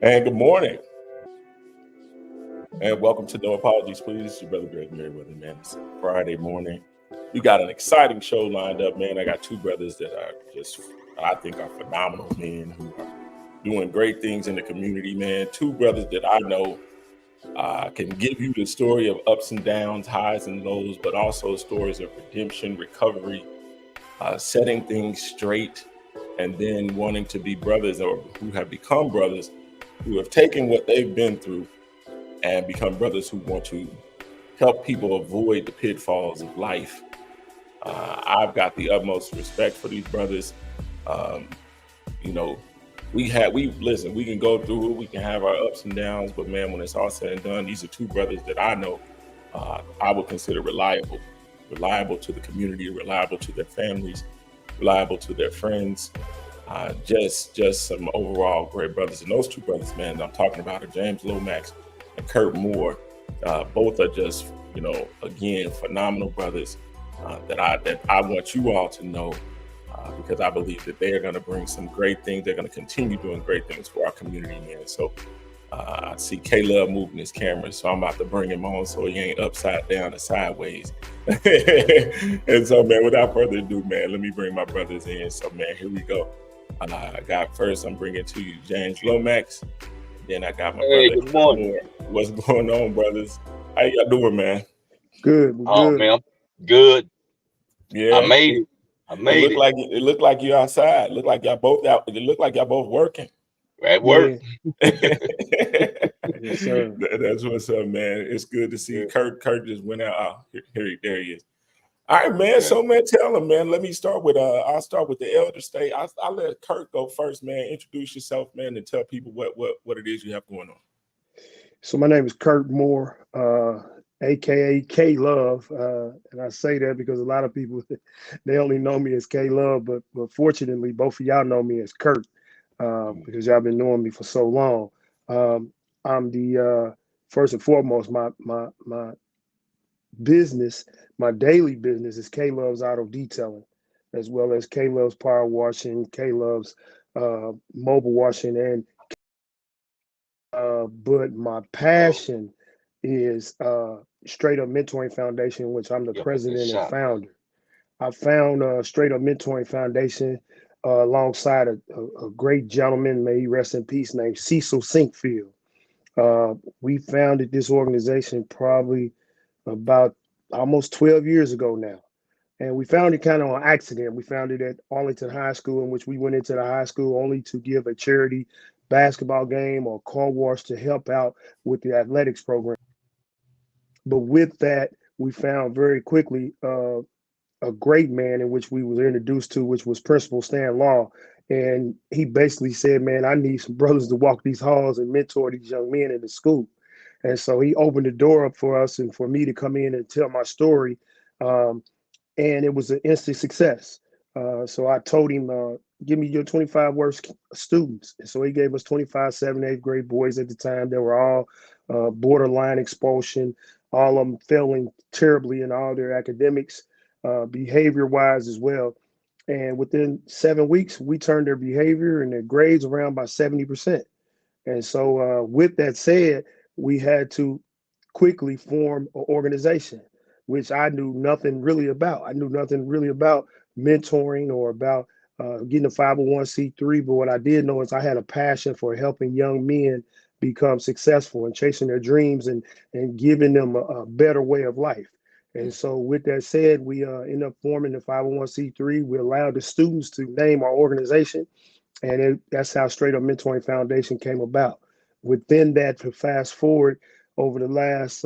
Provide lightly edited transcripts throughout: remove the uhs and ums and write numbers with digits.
And good morning, and welcome to No Apologies, Please. It's your brother Greg Meriweather, man. It's a Friday morning. We got an exciting show lined up, man. I got two brothers that are just, I think, are phenomenal men who are doing great things in the community, man. Two brothers that I know can give you the story of ups and downs, highs and lows, but also stories of redemption, recovery, setting things straight, and then wanting to be brothers or who have become brothers who have taken what they've been through and become brothers who want to help people avoid the pitfalls of life. I've got the utmost respect for these brothers. Um, you know, we listen. We can go through it. We can have our ups and downs, but man, when it's all said and done, these are two brothers that I know I would consider reliable to the community, reliable to their families, reliable to their friends. Just some overall great brothers. And those two brothers, man, I'm talking about are James Lomax and Kurt Moore. Both are just, again, phenomenal brothers that I want you all to know because I believe that they are going to bring some great things. They're going to continue doing great things for our community, man. So I see K-Love moving his camera, so I'm about to bring him on so he ain't upside down or sideways. And so, man, without further ado, man, let me bring my brothers in. So, man, here we go. I got first, I'm bringing to you James Lomax. Then I got my Hey, brother good morning. Moore. What's going on, brothers? How y'all doing, man? Good, we're Oh good. man, I'm good. I Yeah, made it, it. I it made looked it like it looked like you outside. Looked like y'all both out. It looked like y'all both working. at work. Yeah, yes, sir. That's what's up, man. It's good to see Yeah, you. Kurt just went out. Oh, there he is. All right, man. okay. So, man, tell him, man. Let me start with. I'll start with the elder state. I'll let Kurt go first, man. Introduce yourself, man, and tell people what it is you have going on. So my name is Kurt Moore, aka K Love, and I say that because a lot of people they only know me as K Love, but fortunately, both of y'all know me as Kurt because y'all been knowing me for so long. Um, I'm the first and foremost my business, my daily business is K Love's Auto Detailing, as well as K Love's Power Washing, K Love's Mobile Washing, and but my Oh, passion is Straight Up Mentoring Foundation, which I'm the yeah, but good president and shot. founder. I found Straight Up Mentoring Foundation alongside a great gentleman, may he rest in peace, named Cecil Sinkfield. We founded this organization probably about almost 12 years ago now. And we found it kind of on accident. We found it at Arlington High School, in which we went into the high school only to give a charity basketball game or car wash to help out with the athletics program. But with that, we found very quickly a great man in which we was introduced to, which was Principal Stan Law. And he basically said, man, I need some brothers to walk these halls and mentor these young men in the school. And so he opened the door up for us and for me to come in and tell my story. Um, and it was an instant success. So I told him, give me your 25 worst students. And so he gave us 25 7th, 8th grade boys at the time. They were all borderline expulsion, all of them failing terribly in all their academics, behavior wise as well. And within 7 weeks, we turned their behavior and their grades around by 70%. And so, with that said, we had to quickly form an organization, which I knew nothing really about. I knew nothing really about mentoring or about getting a 501c3. But what I did know is I had a passion for helping young men become successful and chasing their dreams and giving them a better way of life. And so, with that said, we ended up forming the 501c3. We allowed the students to name our organization, and that's how Straight Up Mentoring Foundation came about. Within that, to fast forward over the last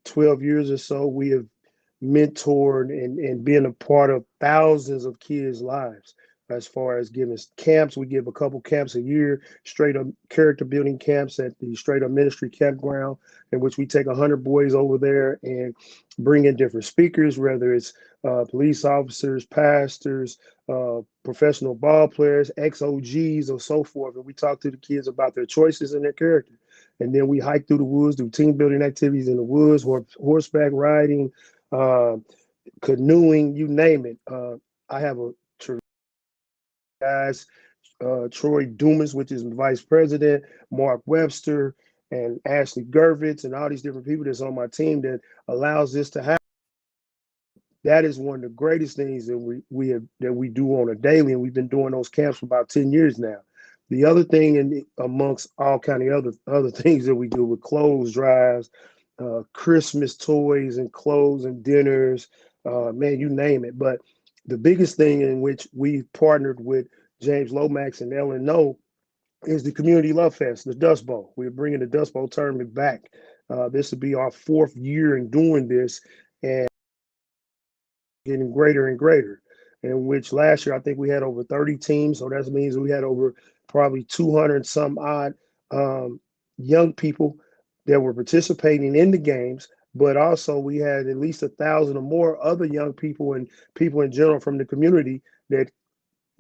12 years or so, we have mentored and been a part of thousands of kids' lives. As far as giving camps, we give a couple camps a year, straight up character building camps at the Straight Up Ministry Campground, in which we take 100 boys over there and bring in different speakers, whether it's police officers, pastors, professional ball players, ex-OGs, or so forth. And we talk to the kids about their choices and their character. And then we hike through the woods, do team building activities in the woods, horseback riding, uh, canoeing, you name it. I have a guys Troy Dumas, which is vice president, Mark Webster, and Ashley Gervitz, and all these different people that's on my team that allows this to happen. That is one of the greatest things that we do on a daily, and we've been doing those camps for about 10 years now. The other thing, and amongst all kind of other things that we do with clothes drives, Christmas toys and clothes and dinners, man, you name it. But the biggest thing in which we partnered with James Lomax and LNO is the Community Love Fest, the Dust Bowl. We're bringing the Dust Bowl tournament back. This will be our 4th year in doing this, and getting greater and greater. In which last year I think we had over 30 teams, so that means we had over probably 200 some odd young people that were participating in the games. But also we had at least 1,000 or more other young people and people in general from the community that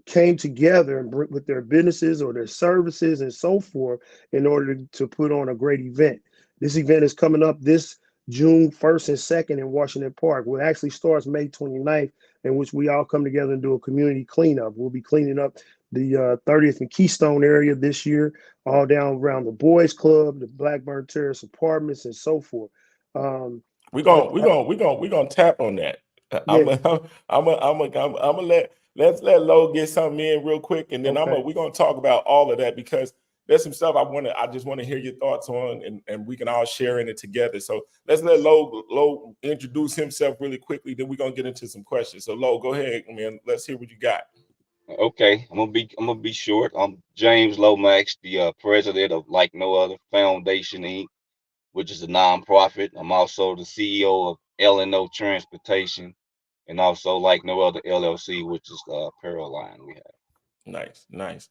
came together and with their businesses or their services and so forth in order to put on a great event. This event is coming up this June 1st and 2nd in Washington Park. Well, it actually starts May 29th, in which we all come together and do a community cleanup. We'll be cleaning up the 30th and Keystone area this year, all down around the Boys Club, the Blackburn Terrace Apartments, and so forth. We're gonna tap on that. Yeah. I'm gonna let's let Lo get something in real quick, and then Okay. we're gonna talk about all of that, because there's some stuff I just want to hear your thoughts on, and we can all share in it together. So let's let Lo introduce himself really quickly, then we're gonna get into some questions. So Lo, go ahead, man. Let's hear what you got. Okay, I'm gonna be short. I'm James Lomax, the president of Like No Other Foundation Inc., which is a nonprofit. I'm also the CEO of LNO Transportation, and also Like No Other LLC, which is apparel line we have. Nice.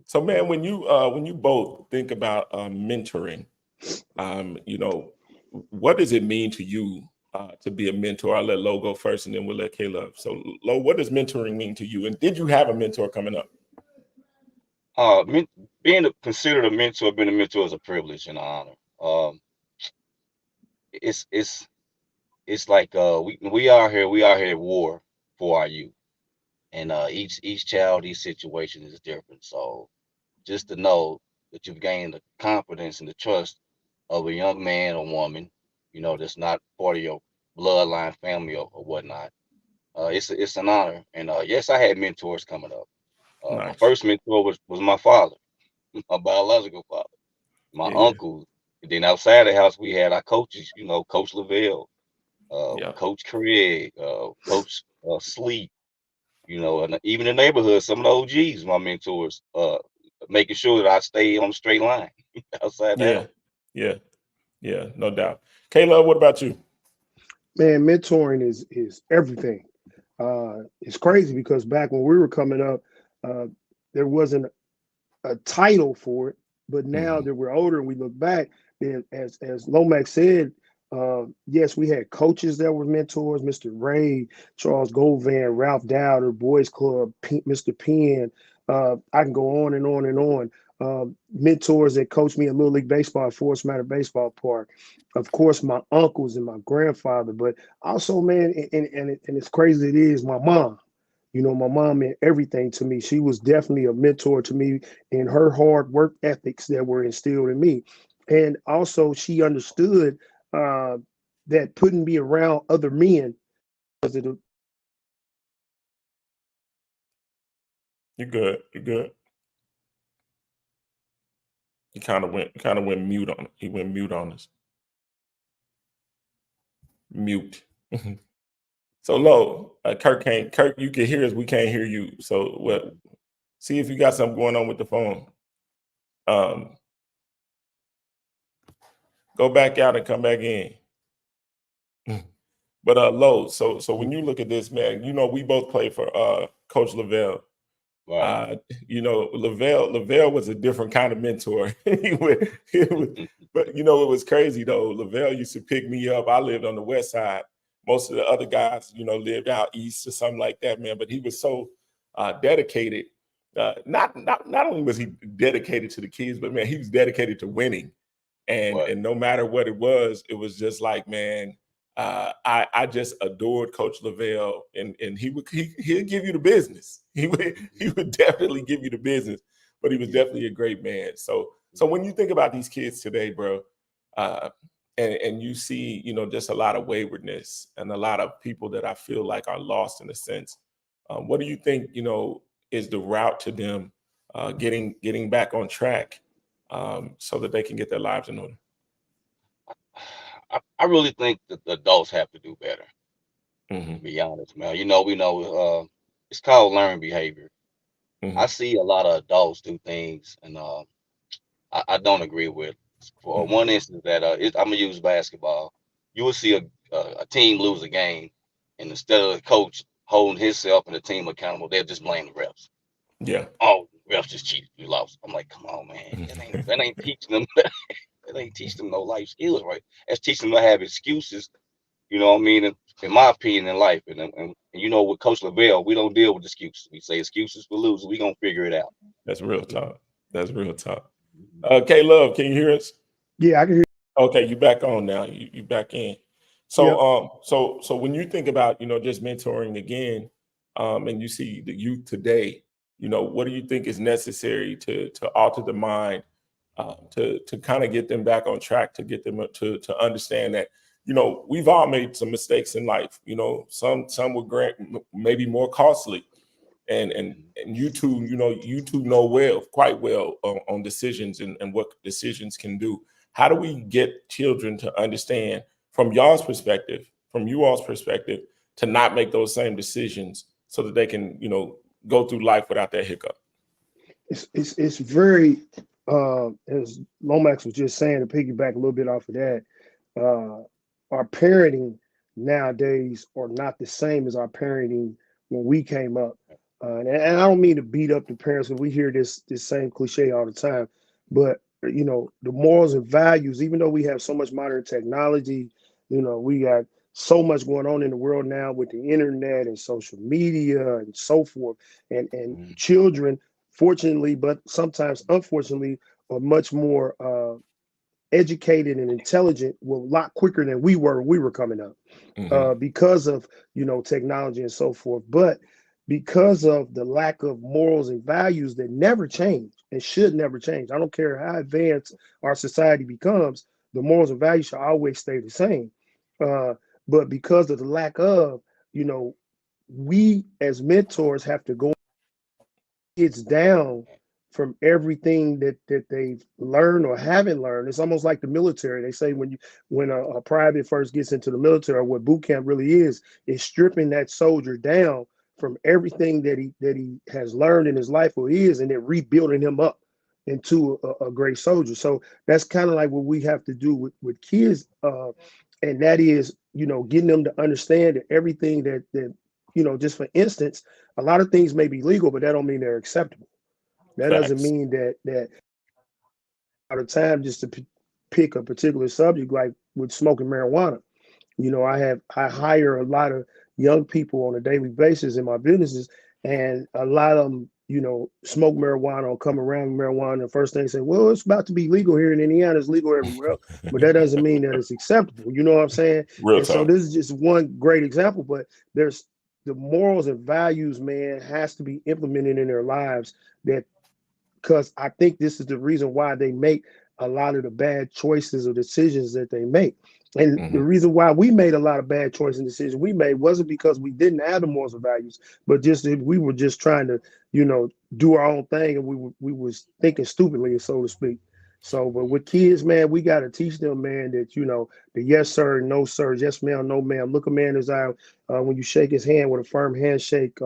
So man, when you both think about mentoring, what does it mean to you to be a mentor? I'll let Lo go first, and then we'll let Caleb. So Lo, what does mentoring mean to you? And did you have a mentor coming up? Being considered a mentor, being a mentor is a privilege and an honor. It's like we are here at war for our youth, and each child, each situation is different. So just to know that you've gained the confidence and the trust of a young man or woman, that's not part of your bloodline, family, or whatnot. It's an honor. And yes, I had mentors coming up. My Nice. first mentor was my father, my biological father, my Yeah. uncle. And then outside the house, we had our coaches, Coach Lavelle, Yeah. Coach Craig, Coach Sleep, and even the neighborhood, some of the OGs, my mentors, making sure that I stay on the straight line outside the house. Yeah, no doubt. Caleb, what about you? Man, mentoring is everything. It's crazy because back when we were coming up, there wasn't a title for it, but now that we're older and we look back, then as Lomax said, yes, we had coaches that were mentors, Mr. Ray, Charles Govan, Ralph Dowder, Boys Club, Mr. Penn. I can go on and on and on. Mentors that coached me in Little League Baseball at Forest Manor Baseball Park. Of course, my uncles and my grandfather, but also, man, and it's crazy it is, my mom. My mom meant everything to me. She was definitely a mentor to me in her hard work ethics that were instilled in me. And also, she understood that putting me around other men was it. You're good. You're good. He kind of went mute on. He went mute on us. Mute. So Lo, Kirk, you can hear us. We can't hear you. So what? See if you got something going on with the phone. Go back out and come back in. But Lo, so when you look at this, man, we both play for Coach Lavelle. Right. Lavelle was a different kind of mentor. But it was crazy though. Lavelle used to pick me up. I lived on the west side. Most of the other guys, lived out east or something like that, man. But he was so dedicated. Not only was he dedicated to the kids, but man, he was dedicated to winning. And Right. no matter what it was just like, man, I just adored Coach Lavelle, and he'll give you the business. He would definitely give you the business, but he was definitely a great man. So when you think about these kids today, bro, and you see, just a lot of waywardness and a lot of people that I feel like are lost in a sense. What do you think, is the route to them getting back on track so that they can get their lives in order? I really think that the adults have to do better. Mm-hmm. To be honest, man. We know it's called learned behavior. Mm-hmm. I see a lot of adults do things, and I don't agree with. For Mm-hmm. one instance, that I'm gonna use basketball. You will see a team lose a game, and instead of the coach holding himself and the team accountable, they'll just blame the refs. Yeah. Oh, refs just cheated, we lost. I'm like, come on, man, that ain't teaching them. That ain't teaching them no life skills, right? That's teaching them to have excuses. You know what I mean? In my opinion, in life, and with Coach Lavelle, we don't deal with excuses. We say excuses for losing. We gonna figure it out. That's real talk. That's real talk. K-Love, can you hear us? Yeah, I can hear. Okay, you back on now. You back in. Yep. So when you think about, just mentoring again, and you see the youth today, what do you think is necessary to alter the mind, to kind of get them back on track, to get them to understand that, we've all made some mistakes in life. Some were maybe more costly. And you two, know quite well on decisions and what decisions can do. How do we get children to understand from y'all's perspective, from you all's perspective, to not make those same decisions so that they can, go through life without that hiccup? It's very as Lomax was just saying, to piggyback a little bit off of that, uh, our parenting nowadays are not the same as our parenting when we came up. And I don't mean to beat up the parents, because we hear this same cliche all the time. But the morals and values, even though we have so much modern technology, we got so much going on in the world now with the internet and social media and so forth, and children, fortunately, but sometimes unfortunately, are much more educated and intelligent, well, a lot quicker than we were when we were coming up, Mm-hmm. because of technology and so forth. But because of the lack of morals and values that never change and should never change, I don't care how advanced our society becomes, the morals and values should always stay the same. Uh, but because of the lack of, we as mentors have to go kids down from everything that they've learned or haven't learned. It's almost like the military. They say when a private first gets into the military, what boot camp really is stripping that soldier down from everything that he has learned in his life or is, and then rebuilding him up into a great soldier. So that's kind of like what we have to do with kids, and that is, getting them to understand that everything that just for instance, a lot of things may be legal, but that don't mean they're acceptable. That doesn't Facts. mean that out of time just to pick a particular subject, like with smoking marijuana. I hire a lot of young people on a daily basis in my businesses, and a lot of them, smoke marijuana or come around marijuana. And the first thing they say, well, it's about to be legal here in Indiana. It's legal everywhere else, but that doesn't mean that it's acceptable. You know what I'm saying? Real And so talk. this is just one great example, but there's the morals and values, man, has to be implemented in their lives, that because I think this is the reason why they make a lot of the bad choices or decisions that they make. And the Mm-hmm. reason why we made a lot of bad choices and decisions we made wasn't because we didn't have the morals and values, but just that we were just trying to, do our own thing, and we was thinking stupidly, so to speak. So, but with kids, man, we got to teach them, man, that the yes sir, no sir, yes ma'am, no ma'am. Look a man in his eye when you shake his hand with a firm handshake.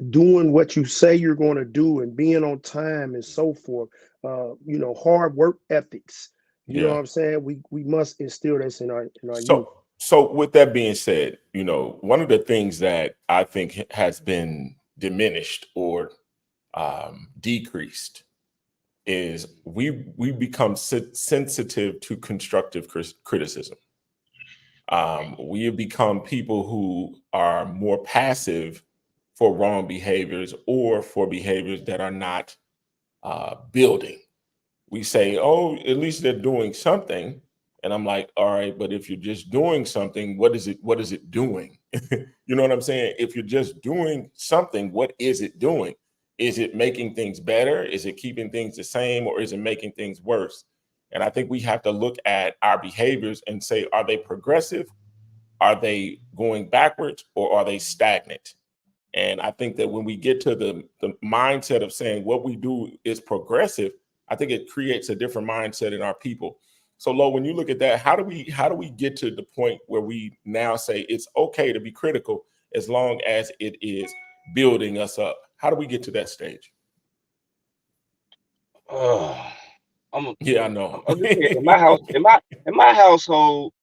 Doing what you say you're going to do and being on time and so forth. Hard work ethics. You know Yeah. what I'm saying? We must instill this in our youth. So with that being said, one of the things that I think has been diminished or decreased is we become sensitive to constructive criticism. We have become people who are more passive for wrong behaviors or for behaviors that are not building. We say, oh, at least they're doing something, And I'm like, all right, but if you're just doing something, what is it doing? You know what I'm saying? If you're just doing something, what is it doing? Is it making things better? Is it keeping things the same, or is it making things worse? And I think we have to look at our behaviors and say, are they progressive? Are they going backwards, or are they stagnant? And I think that when we get to the mindset of saying what we do is progressive, I think it creates a different mindset in our people. So Lo, when you look at that, how do we get to the point where we now say it's okay to be critical as long as it is building us up? How do we get to that stage? I'm, Yeah, I know. I'm just saying, in my house, in my household,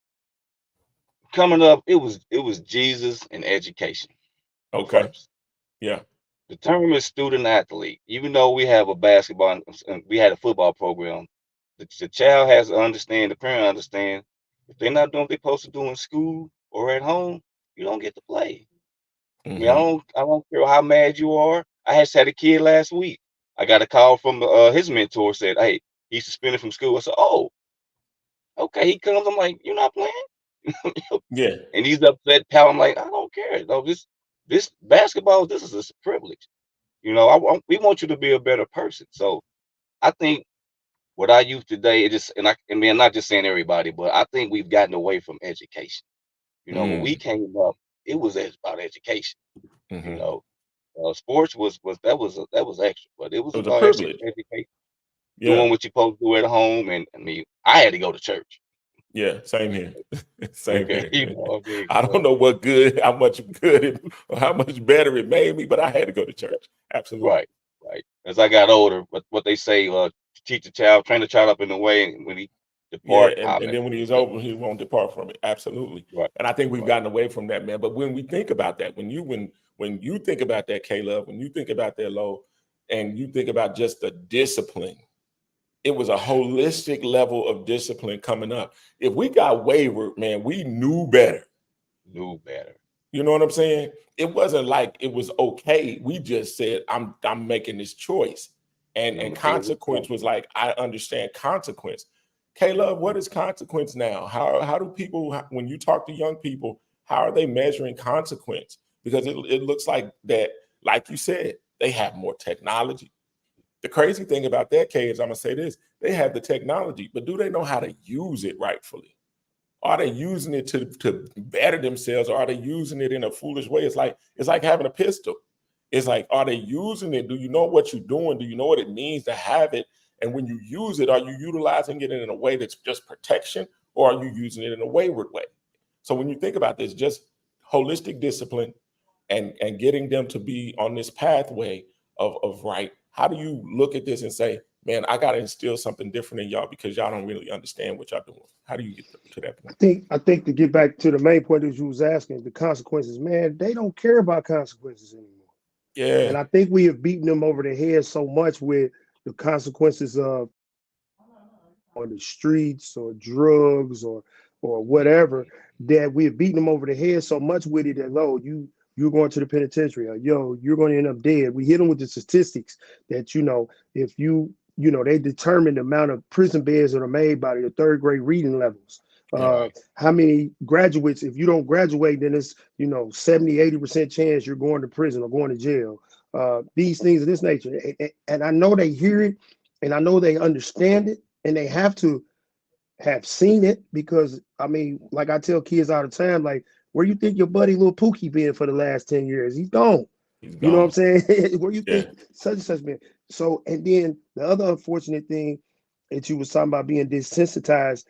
coming up, it was Jesus and education Okay. first. Yeah. The term is student athlete. Even though we have a basketball, we had a football program, the child has to understand, the parent understand, if they're not doing what they're supposed to do in school or at home, you don't get to play. I mean, Hmm. I don't care how mad you are. I just had a kid last week. I got a call from his mentor, said, "Hey, he's suspended from school." I said, "Oh, okay." He comes. I'm like, "You're not playing," Yeah. and he's upset. Pal, I'm like, "I don't care. No, this basketball, this is a privilege. We want you to be a better person." So I think what our youth today, it just, I mean, I'm not just saying everybody, but I think we've gotten away from education. When we Mm. came up, it was about education. You Hmm. know, sports was that was extra, but it was It was a about privilege. education, Yeah. doing what you're supposed to do at home. And I mean, I had to go to church. Yeah, same here. Same Okay, here, you man. know what I mean? I don't So, know how much good or how much better it made me, but I had to go to church. Absolutely. right, right. As I got older, what they say, teach a child, train the child up in the way, and when he Yeah, depart, and, I'll and mess then when him he's up. over, he won't depart from it. Absolutely. Right, And I think we've right. gotten away from that, man. But when we think about that, when you think about that, Caleb, when you think about that, Low, and you think about just the discipline, it was a holistic level of discipline coming up. If we got wayward, man, we knew better. Knew better. You know what I'm saying? It wasn't like it was okay. We just said, I'm making this choice. And I'm And gonna tell you what's consequence coming. was like, I understand consequence. Caleb, what is consequence now? How do people, when you talk to young people, how are they measuring consequence? Because it looks like that, like you said, they have more technology. The crazy thing about that, Kay, is I'm gonna say this: they have the technology, but do they know how to use it rightfully? Are they using it to better themselves, or are they using it in a foolish way? It's like having a pistol. It's like, are they using it? Do you know what you're doing? Do you know what it means to have it? And when you use it, are you utilizing it in a way that's just protection, or are you using it in a wayward way? So when you think about this, just holistic discipline and getting them to be on this pathway of right. How do you look at this and say, man, I got to instill something different in y'all because y'all don't really understand what y'all doing? How do you get to that point? I think to get back to the main point that you was asking, the consequences, man, they don't care about consequences anymore. Yeah. And I think we have beaten them over the head so much with the consequences of on the streets or drugs or whatever, that we've beaten them over the head so much with it that, oh, you're going to the penitentiary, or yo, you're going to end up dead. We hit them with the statistics that, if they determine the amount of prison beds that are made by the third grade reading levels. Yeah. Right. How many graduates, if you don't graduate, then it's 70-80% chance you're going to prison or going to jail. These things of this nature. And I know they hear it, and I know they understand it, and they have to have seen it, because I mean, like I tell kids all the time, like, where you think your buddy little Pookie been for the last 10 years? He's gone. He's You know what I'm gone. saying? Where you Yeah. think such and such been? So, and then the other unfortunate thing that you was talking about being desensitized,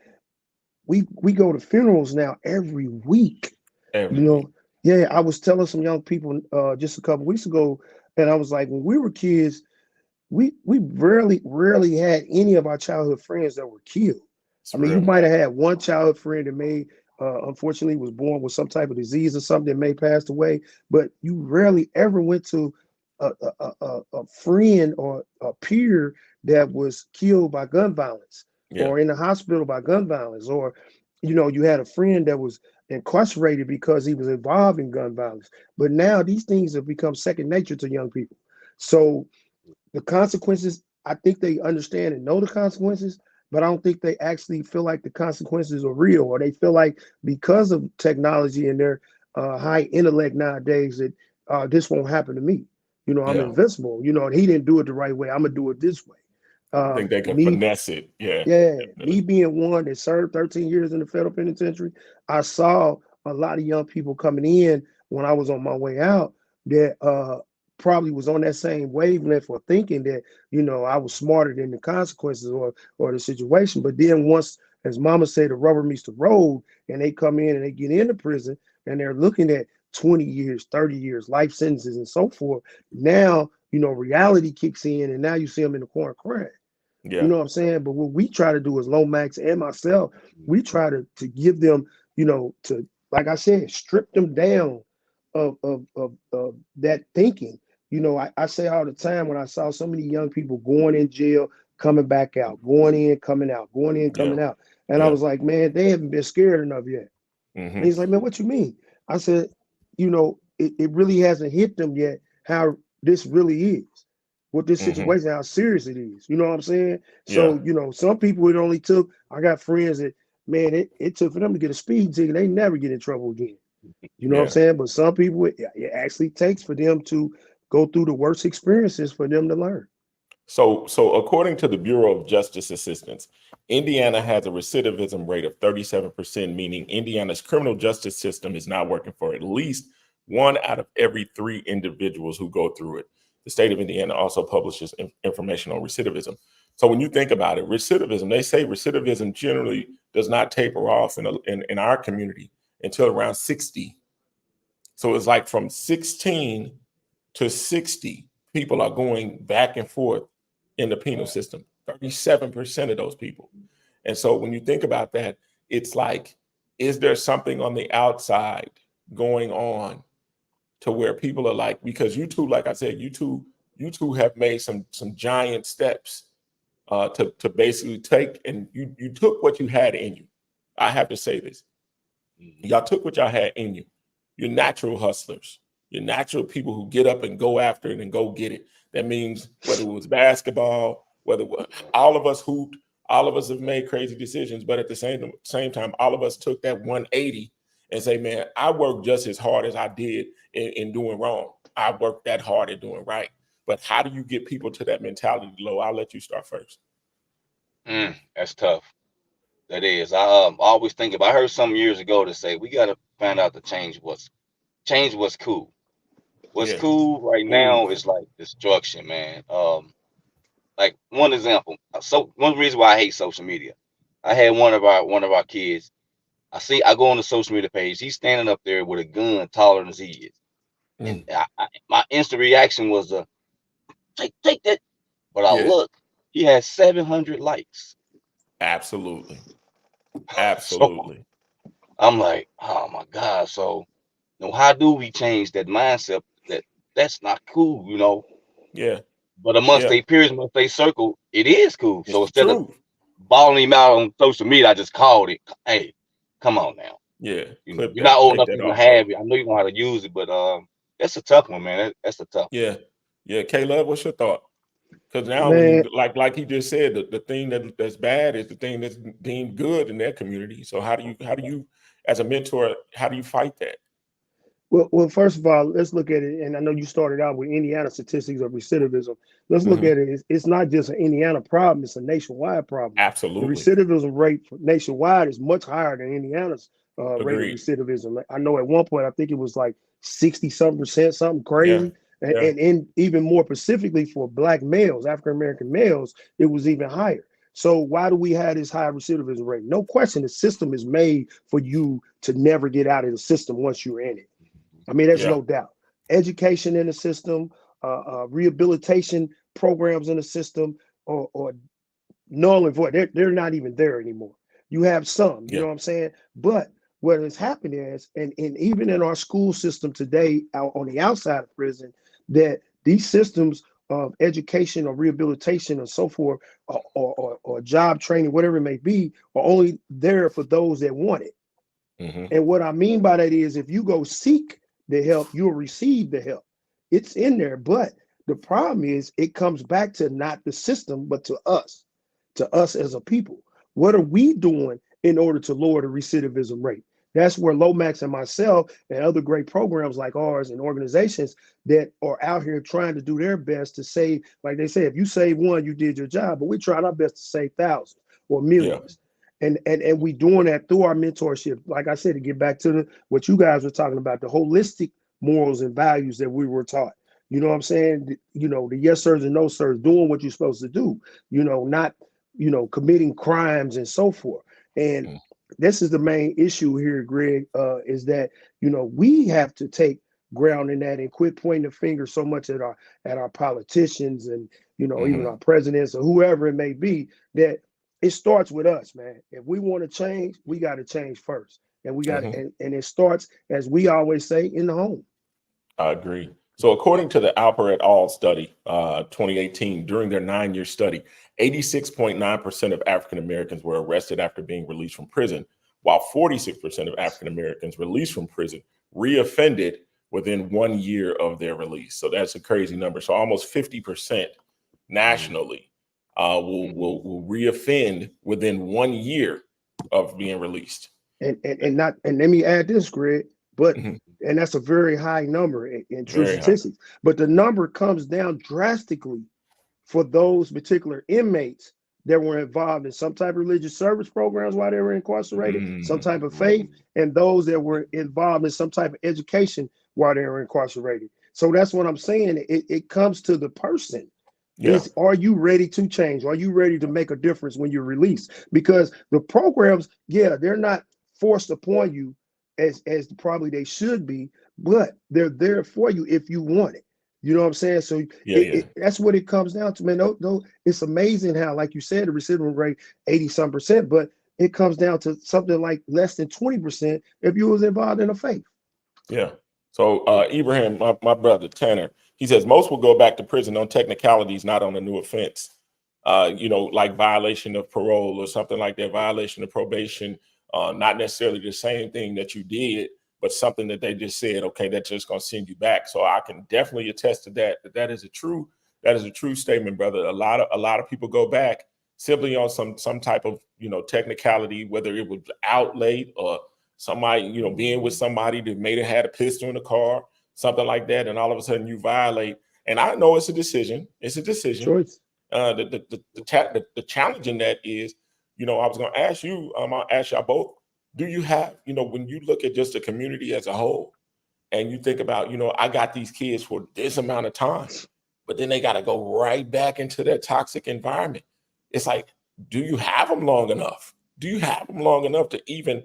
we go to funerals now every week. You Every week. know, yeah, I was telling some young people just a couple weeks ago, and I was like, when we were kids, we rarely had any of our childhood friends that were killed. It's I mean, you real. might have had one childhood friend that may unfortunately was born with some type of disease or something that may passed away, but you rarely ever went to a friend or a peer that was killed by gun violence, Yeah. or in the hospital by gun violence, or you had a friend that was incarcerated because he was involved in gun violence. But now these things have become second nature to young people. So the consequences, I think they understand and know the consequences, but I don't think they actually feel like the consequences are real, or they feel like because of technology and their high intellect nowadays that this won't happen to me. I'm Yeah. invincible. And he didn't do it the right way. I'm gonna do it this way. I think they could Me finesse it. Yeah, Yeah, me definitely. being one that served 13 years in the federal penitentiary, I saw a lot of young people coming in when I was on my way out that probably was on that same wavelength for thinking that, I was smarter than the consequences or the situation. But then once, as mama said, the rubber meets the road and they come in and they get into prison and they're looking at 20 years, 30 years, life sentences and so forth. Now, reality kicks in and now you see them in the corner crying. You Yeah. know what I'm saying? But what we try to do is Lomax and myself, we try to give them, to, like I said, strip them down of that thinking. I say all the time when I saw so many young people going in jail, coming back out, going in, coming out, going in, Yeah. coming out. And I Yeah. was like, man, they haven't been scared enough yet. And Hmm. he's like, man, what you mean? I said, it really hasn't hit them yet how this really is, what this Hmm. situation, how serious it is. You know what I'm saying? Yeah. So, some people it only took, I got friends that, man, it took for them to get a speed ticket, they never get in trouble again. You know what I'm Yeah. saying? But some people, it actually takes for them to go through the worst experiences for them to learn. So according to the Bureau of Justice Assistance, Indiana has a recidivism rate of 37%, meaning Indiana's criminal justice system is not working for at least one out of every three individuals who go through it. The state of Indiana also publishes information on recidivism. So when you think about it, recidivism, they say recidivism generally does not taper off in our community until around 60. So it's like from 16 to 60, people are going back and forth in the penal system, 37% of those people. And so when you think about that, it's like, is there something on the outside going on to where people are like, because you two, like I said, you two have made some giant steps to basically take, and you took what you had in you. I have to say this. Y'all took what y'all had in you. You're natural hustlers. You're natural people who get up and go after it and go get it. That means whether it was basketball, whether all of us hooped, all of us have made crazy decisions, but at the same time, all of us took that 180 and say, man, I worked just as hard as I did in doing wrong. I worked that hard at doing right. But how do you get people to that mentality, Low? I'll let you start first. That's tough. That is. I always think about. I heard some years ago to say we got to find out to change what's cool. What's Yeah. cool right Ooh. now is like destruction, man. Like one example. So one reason why I hate social media. I had one of our kids. I go on the social media page. He's standing up there with a gun taller than he is, Mm. and my instant reaction was take that. But I Yeah. look, he has 700 likes. Absolutely. So Absolutely. I'm like, oh my God. So how do we change that mindset that that's not cool? Yeah. But amongst Yeah. their peers, amongst their circle, it is cool. It's So the instead of truth. balling him out on social media, I just called it. Hey, come on now. Yeah. Clip You're not that. old Take enough that to even off, bro. have it. I know you know how to use it, but that's a tough one, man. That's a tough one. Yeah. Yeah. Caleb, what's your thought? Because now when you Man, like he just said, the thing that's bad is the thing that's deemed good in their community. So how do you as a mentor, how do you fight that? well, first of all, let's look at it. And I know you started out with Indiana statistics of recidivism. Let's look Hmm. at it. It's not just an Indiana problem; it's a nationwide problem. The Absolutely. recidivism rate nationwide is much higher than Indiana's rate of Agreed. recidivism. I know at one point I think it was like 60-something%, something Yeah. crazy, Yeah. and even more specifically for Black males, African American males, it was even higher. So why do we have this high recidivism rate? No question, the system is made for you to never get out of the system once you're in it. I mean, there's Yeah. no doubt. Education in the system, rehabilitation programs in the system, or null and void. They're not even there anymore. You have some, you Yeah. know what I'm saying? But what has happened is, and even in our school system today, out on the outside of prison, that these systems of education or rehabilitation or so forth, or job training, whatever it may be, are only there for those that want it. Hmm. And what I mean by that is if you go seek the help, you'll receive the help. It's in there. But the problem is it comes back to not the system, but to us, to us as a people. What are we doing in order to lower the recidivism rate? That's where Lomax and myself and other great programs like ours and organizations that are out here trying to do their best to save, like they say, if you save one, you did your job, but we tried our best to save thousands or millions. And we doing that through our mentorship. Like I said, to get back to what you guys were talking about, the holistic morals and values that we were taught. You know what I'm saying? The yes sirs and no sirs, doing what you're supposed to do, not, committing crimes and so forth. And this is the main issue here, Greg, is that, we have to take ground in that and quit pointing the finger so much at our politicians and, even our presidents or whoever it may be, that it starts with us, man. If we want to change, we got to change first. And we got and it starts, as we always say, in the home. I agree. So according to the Alper et al. Study, 2018, during their 9-year study, 86.9% of African Americans were arrested after being released from prison, while 46% of African Americans released from prison reoffended within 1 year of their release. So that's a crazy number. So almost 50% nationally will reoffend within 1 year of being released. And let me add this, Greg, but and that's a very high number in true statistics. But the number comes down drastically for those particular inmates that were involved in some type of religious service programs while they were incarcerated, some type of faith, and those that were involved in some type of education while they were incarcerated. So that's what I'm saying. It comes to the person. Are you ready to change? Are you ready to make a difference when you're released? Because the programs, they're not forced upon you as probably they should be, but they're there for you if you want it. You know what I'm saying? So that's what it comes down to, man. No, it's amazing how, like you said, the recidivism rate 80-some%, but it comes down to something like less than 20% if you was involved in a faith. Yeah. So Ibrahim, my brother Tanner, he says most will go back to prison on technicalities, not on a new offense. Like violation of parole or something like that, violation of probation, not necessarily the same thing that you did, but something that they just said, okay, that's just going to send you back. So I can definitely attest to that. That is a true statement, brother. A lot of people go back simply on some type of, technicality, whether it was out late or somebody, being with somebody that may have had a pistol in the car, something like that. And all of a sudden you violate. And I know it's a decision. It's a decision. Choice. The challenge in that is, I was going to ask you, I'll ask y'all both, do you have, when you look at just the community as a whole and you think about, I got these kids for this amount of time, but then they got to go right back into that toxic environment. It's like, do you have them long enough? Do you have them long enough to even,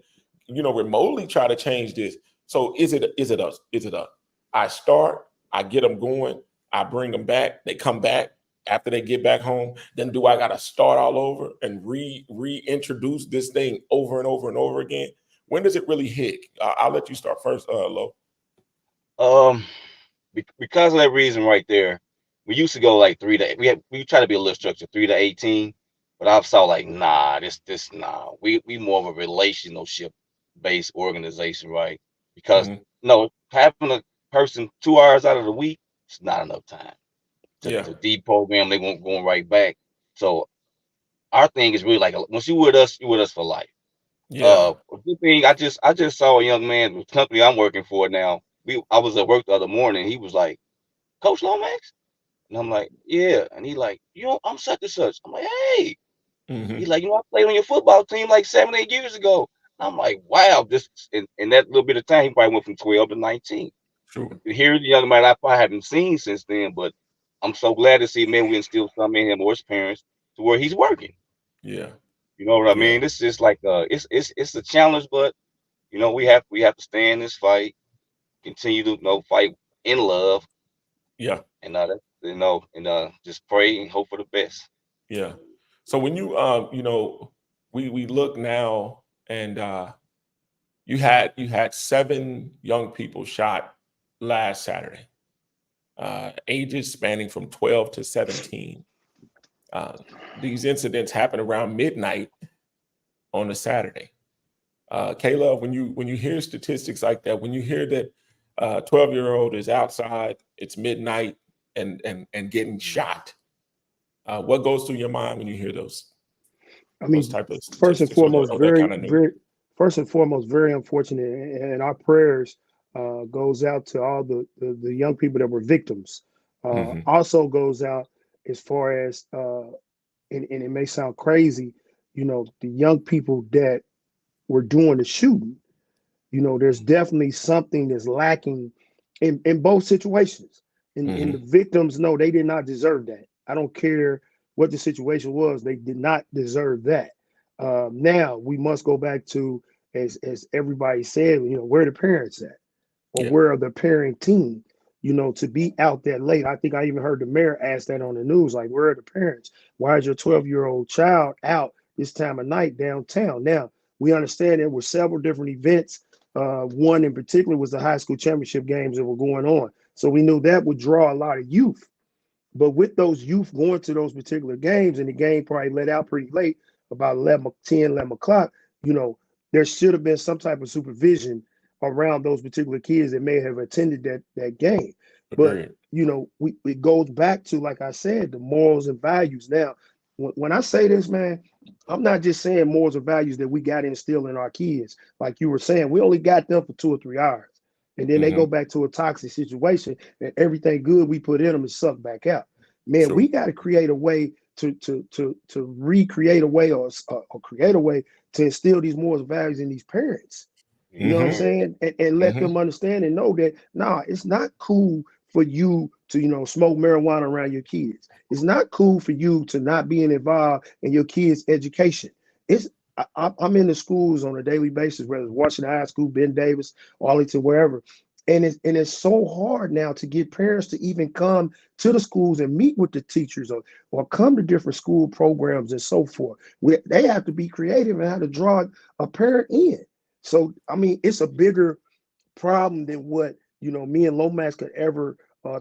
remotely try to change this? So is it a, I start, I get them going, I bring them back, they come back after they get back home, then do I got to start all over and reintroduce this thing over and over and over again? When does it really hit? I'll let you start first, Lo. Because of that reason right there, we used to go like we try to be a little structured 3 to 18, but I saw like, nah, nah. We more of a relationship based organization, right? Because no, having a person 2 hours out of the week, it's not enough time to deprogram. They won't going right back. So our thing is really like, once you're with us for life. A good thing, I just saw a young man with the company I'm working for now. I was at work the other morning. He was like, Coach Lomax? And I'm like, yeah. And he like, I'm such and such. I'm like, hey. He's like, I played on your football team like 7, 8 years ago. I'm like, wow. This in that little bit of time, he probably went from 12 to 19. True. Here's the young man I probably haven't seen since then, but I'm so glad to see, man, we instilled something in him or his parents to where he's working. Yeah. You know what I mean? It's just like it's a challenge, but we have to stay in this fight, continue to fight in love. Yeah. And just pray and hope for the best. Yeah. So when you we look now and you had 7 young people shot last Saturday, ages spanning from 12 to 17. These incidents happen around midnight on a Saturday. Kayla, when you hear statistics like that, when you hear that 12-year-old is outside, it's midnight and getting shot, what goes through your mind when you hear those? I those mean, type of first and statistics, foremost, or that kind of news? first and foremost, very unfortunate, and our prayers goes out to all the young people that were victims. Hmm. Also goes out as far as, and it may sound crazy, the young people that were doing the shooting. There's definitely something that's lacking in both situations. And the Hmm. victims, no, they did not deserve that. I don't care what the situation was, they did not deserve that. Now we must go back to, as everybody said, where the parents at, or Yeah, where are the parenting, to be out that late. I think I even heard the mayor ask that on the news, like, where are the parents? Why is your 12-year-old child out this time of night downtown? Now, we understand there were several different events. One in particular was the high school championship games that were going on. So we knew that would draw a lot of youth. But with those youth going to those particular games, and the game probably let out pretty late, about 11, 10, 11 o'clock, there should have been some type of supervision around those particular kids that may have attended that game. But, agreed. it goes back to, like I said, the morals and values. Now, when I say this, man, I'm not just saying morals and values that we got to instill in our kids. Like you were saying, we only got them for 2 or 3 hours. And then they Hmm. go back to a toxic situation, and everything good we put in them is sucked back out. Man, True. we got to create a way to recreate a way, or create a way to instill these morals and values in these parents. You know what I'm Hmm. saying? And let Hmm. them understand and know that, nah, it's not cool for you to, smoke marijuana around your kids. It's not cool for you to not being involved in your kids' education. It's I'm in the schools on a daily basis, whether it's Washington High School, Ben Davis, Arlington, wherever. And it's so hard now to get parents to even come to the schools and meet with the teachers, or come to different school programs and so forth. They have to be creative and how to draw a parent in. So, I mean, it's a bigger problem than what, me and Lomax could ever,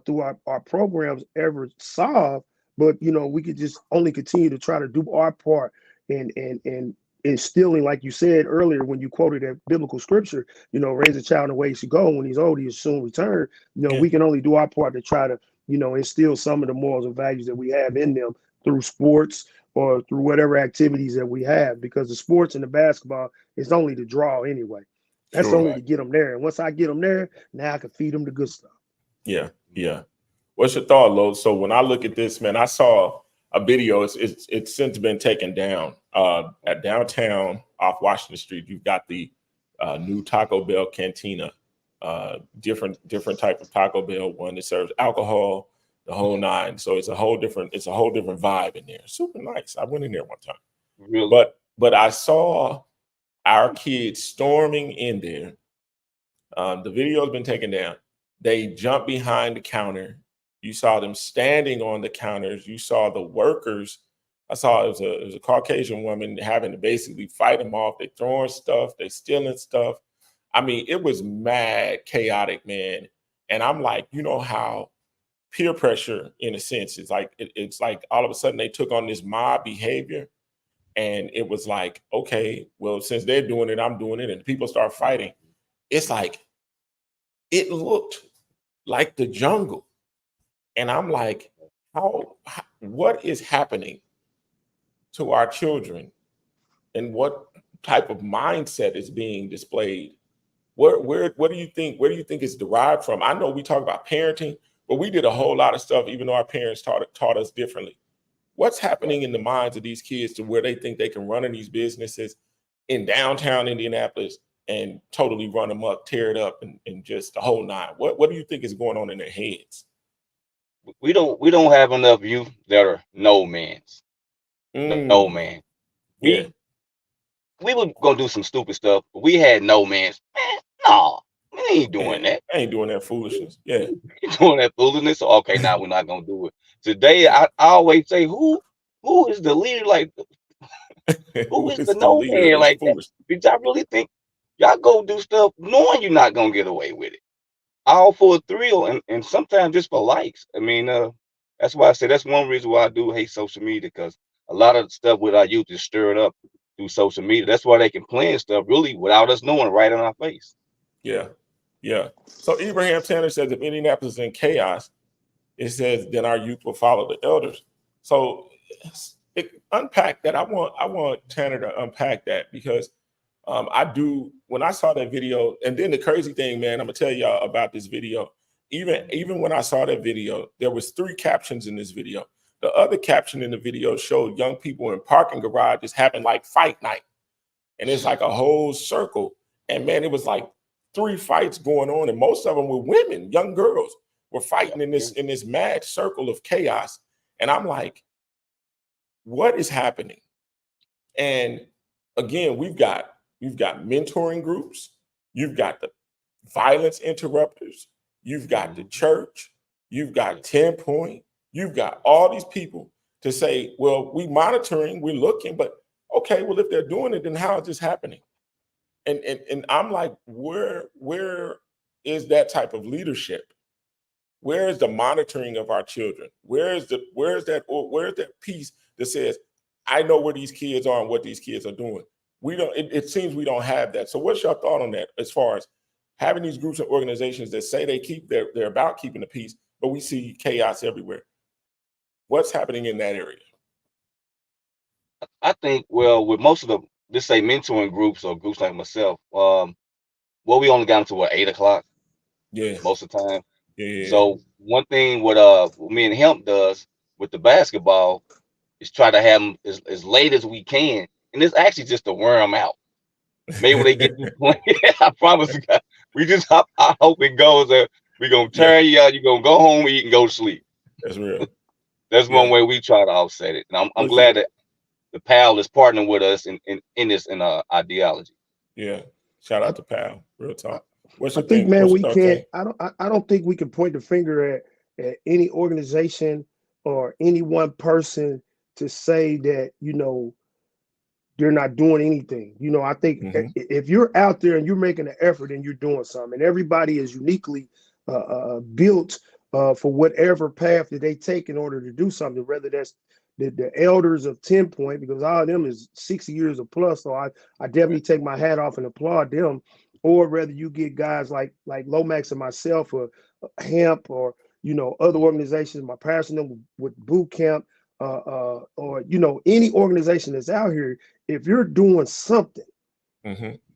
through our programs, ever solve. But, we could just only continue to try to do our part, and instilling, like you said earlier when you quoted that biblical scripture, raise a child in the way he should go. When he's old, he'll soon return. Yeah, We can only do our part to try to, instill some of the morals and values that we have in them through sports, or through whatever activities that we have, because the sports and the basketball is only to draw anyway. That's sure. only to get them there. And once I get them there, now I can feed them the good stuff. Yeah, yeah. What's your thought, Lo? So when I look at this, man, I saw a video. It's since been taken down. At downtown off Washington Street, you've got the new Taco Bell cantina. Different type of Taco Bell, one that serves alcohol, the whole nine. So it's a whole different vibe in there. Super nice. I went in there one time, Really? but I saw our kids storming in there. The video has been taken down. They jumped behind the counter. You saw them standing on the counters. You saw the workers. I saw it was a Caucasian woman having to basically fight them off. They throwing stuff. They stealing stuff. I mean, it was mad chaotic, man. And I'm like, you know how peer pressure, in a sense, is like it's like all of a sudden they took on this mob behavior, and it was like, okay, well, since they're doing it, I'm doing it, and people start fighting. It's like it looked like the jungle. And I'm like, what is happening to our children, and what type of mindset is being displayed? What do you think? Where do you think it's derived from? I know we talk about parenting, but we did a whole lot of stuff, even though our parents taught us differently. What's Right. happening in the minds of these kids to where they think they can run in these businesses in downtown Indianapolis and totally run them up, tear it up, and just the whole nine? What do you think is going on in their heads? We don't have enough youth that are no mans. No Mm, man. yeah, We were gonna do some stupid stuff, but we had no mans. Man, no, we ain't yeah. doing that. I ain't doing that foolishness. Yeah. You doing that foolishness? So, okay, now we're not gonna do it. Today, I always say, who is the leader? Like, who Who is the is the no leader of man this like that? foolish? Did y'all really think y'all go do stuff knowing you're not gonna get away with it? All for a thrill, and sometimes just for likes. I mean, that's why I say that's one reason why I do hate social media, because a lot of the stuff with our youth is stirred up through social media. That's why they can plan stuff really without us knowing, right in our face. Yeah, yeah. So Abraham Tanner says if Indianapolis is in chaos, it says then our youth will follow the elders. So unpack that. I want Tanner to unpack that because I do. When I saw that video, and then the crazy thing, man, I'm gonna tell y'all about this video. Even when I saw that video, there was 3 captions in this video. The other caption in the video showed young people in parking garages having like fight night, and it's like a whole circle. And man, it was like 3 fights going on, and most of them were women, young girls were fighting in this mad circle of chaos. And I'm like, what is happening? And again, you've got mentoring groups, you've got the violence interrupters, you've got the church, you've got 10 Point, you've got all these people to say, well, we monitoring, we're looking, but okay, well, if they're doing it, then how is this happening? And I'm like, where is that type of leadership? Where is the monitoring of our children? Where is that piece that says, I know where these kids are and what these kids are doing? We don't. It seems we don't have that. So, what's your thought on that? As far as having these groups and organizations that say they're about keeping the peace, but we see chaos everywhere. What's happening in that area? I think, well, with most of the, let's say, mentoring groups or groups like myself, well, we only got into 8 o'clock Yeah. most of the time. Yeah. So one thing what me and Hemp does with the basketball is try to have them as late as we can, and it's actually just to wear them out. Maybe when they get to point, I promise God, I hope it goes that we're gonna tire you out. You're gonna go home, eat, and go to sleep. That's real. That's one way we try to offset it, and I'm glad that the PAL is partnering with us in this ideology. Yeah, shout out to PAL. Real talk. I think, man, we can't. I don't think we can point the finger at any organization or any one person to say that they're not doing anything. I think if you're out there and you're making an effort and you're doing something, and everybody is uniquely built for whatever path that they take in order to do something, whether that's the elders of 10 Point, because all of them is 60 years or plus. So I definitely take my hat off and applaud them. Or whether you get guys like Lomax and myself, or Hemp, or other organizations, my pastor with boot camp, or any organization that's out here. If you're doing something,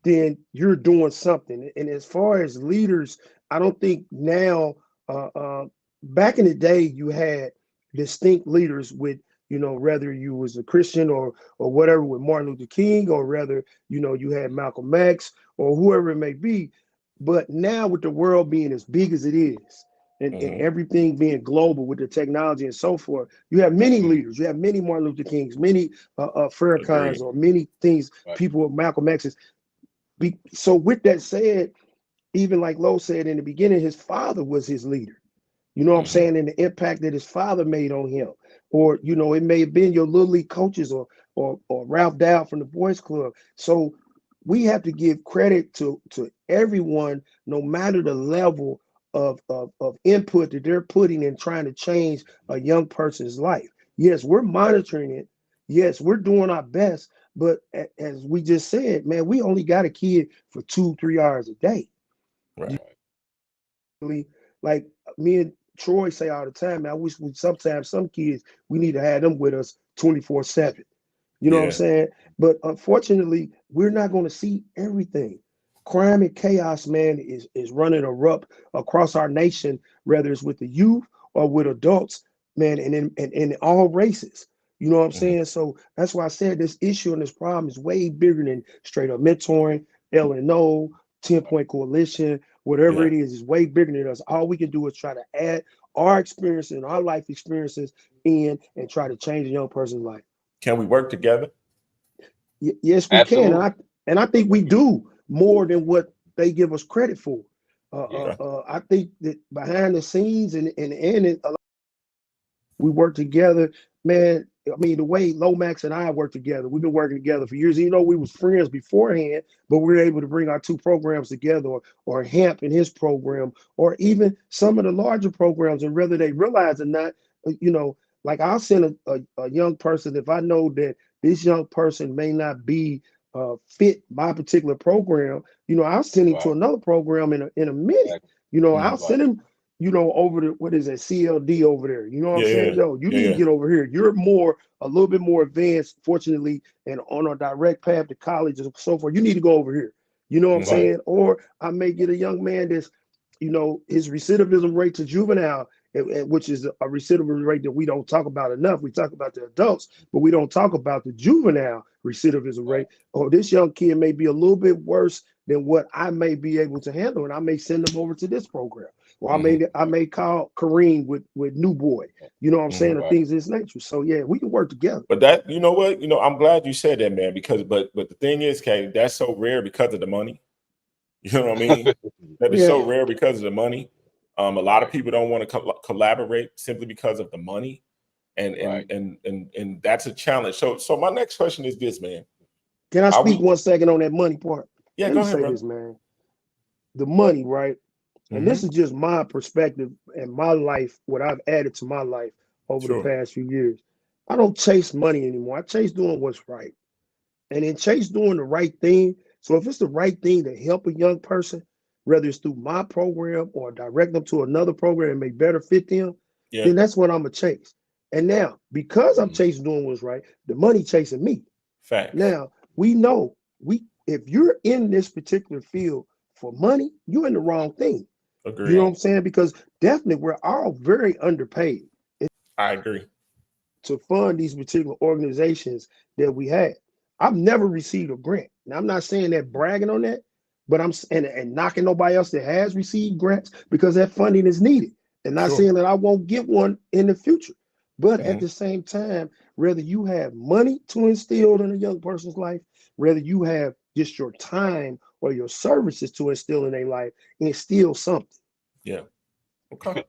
then you're doing something. And as far as leaders, I don't think now. Back in the day, you had distinct leaders with whether you was a Christian or whatever, with Martin Luther King, or whether you had Malcolm X or whoever it may be. But now, with the world being as big as it is, and everything being global with the technology and so forth, you have many leaders. You have many Martin Luther Kings, many Farrakhan's, or many things, people with Malcolm X's. So with that said, even like Lo said in the beginning, his father was his leader. You know what I'm saying? And the impact that his father made on him. Or, it may have been your little league coaches or Ralph Dow from the Boys Club. So we have to give credit to everyone, no matter the level of input that they're putting in trying to change a young person's life. Yes, we're monitoring it. Yes, we're doing our best. But as we just said, man, we only got a kid for 2-3 hours a day. Right. Like me and Troy say all the time, man, I wish sometimes some kids, we need to have them with us 24/7. You know what I'm saying? But unfortunately, we're not going to see everything. Crime and chaos, man, is running erupt across our nation, whether it's with the youth or with adults, man, and in all races. You know what I'm saying? So that's why I said this issue and this problem is way bigger than straight up mentoring, LNO, 10 Point Coalition, whatever it is way bigger than us. All we can do is try to add our experience and our life experiences in and try to change a young person's life. Can we work together? Yes, we Absolutely. can. And I think we do more than what they give us credit for. I think that behind the scenes and we work together, man. I mean, the way Lomax and I work together, we've been working together for years. We was friends beforehand, but we were able to bring our 2 programs together, or Hemp and his program, or even some of the larger programs, and whether they realize or not, like I'll send a young person, if I know that this young person may not be fit my particular program, I'll send him to another program in a minute. I'll send him over the, what is that, CLD over there. You know what I'm saying? Yo, you need to yeah. get over here. You're a little bit more advanced, fortunately, and on a direct path to college and so forth. You need to go over here. You know what I'm Right. saying? Or I may get a young man that's, his recidivism rate to juvenile, which is a recidivism rate that we don't talk about enough. We talk about the adults, but we don't talk about the juvenile recidivism rate. Or this young kid may be a little bit worse than what I may be able to handle, and I may send them over to this program. Or I may call Kareem with New Boy. You know what I'm saying? Or things of this nature. So yeah, we can work together. But that, you know what, I'm glad you said that, man, because but the thing is, Kay, that's so rare because of the money. You know what I mean? That is so rare because of the money. A lot of people don't want to collaborate simply because of the money, and that's a challenge. So my next question is this, man. Can I speak 1 second on that money part? Yeah, Let go me ahead, say bro. this, man. The money, right? And this is just my perspective and my life, what I've added to my life over the past few years. I don't chase money anymore. I chase doing what's right. And then chase doing the right thing. So if it's the right thing to help a young person, whether it's through my program or direct them to another program and may better fit them, then that's what I'm going to chase. And now, because I'm chasing doing what's right, the money chasing me. Facts. Now, we know if you're in this particular field for money, you're in the wrong thing. Agreed. You know what I'm saying? Because definitely we're all very underpaid. I agree. To fund these particular organizations that we had. I've never received a grant. Now, I'm not saying that bragging on that, but I'm and knocking nobody else that has received grants, because that funding is needed. And not saying that I won't get one in the future. But at the same time, whether you have money to instill in a young person's life, whether you have just your time or your services to instill in their life, instill something. Yeah. Okay.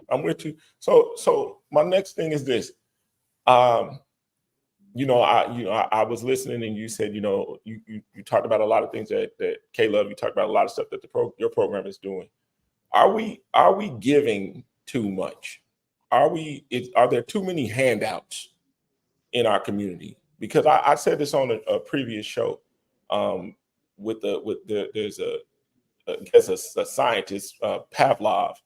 I'm with you. So my next thing is this. I was listening, and you said, you talked about a lot of things that Caleb, you talked about a lot of stuff that your program is doing. Are we giving too much? Are there too many handouts in our community? Because I said this on a previous show. There's a scientist, Pavlov,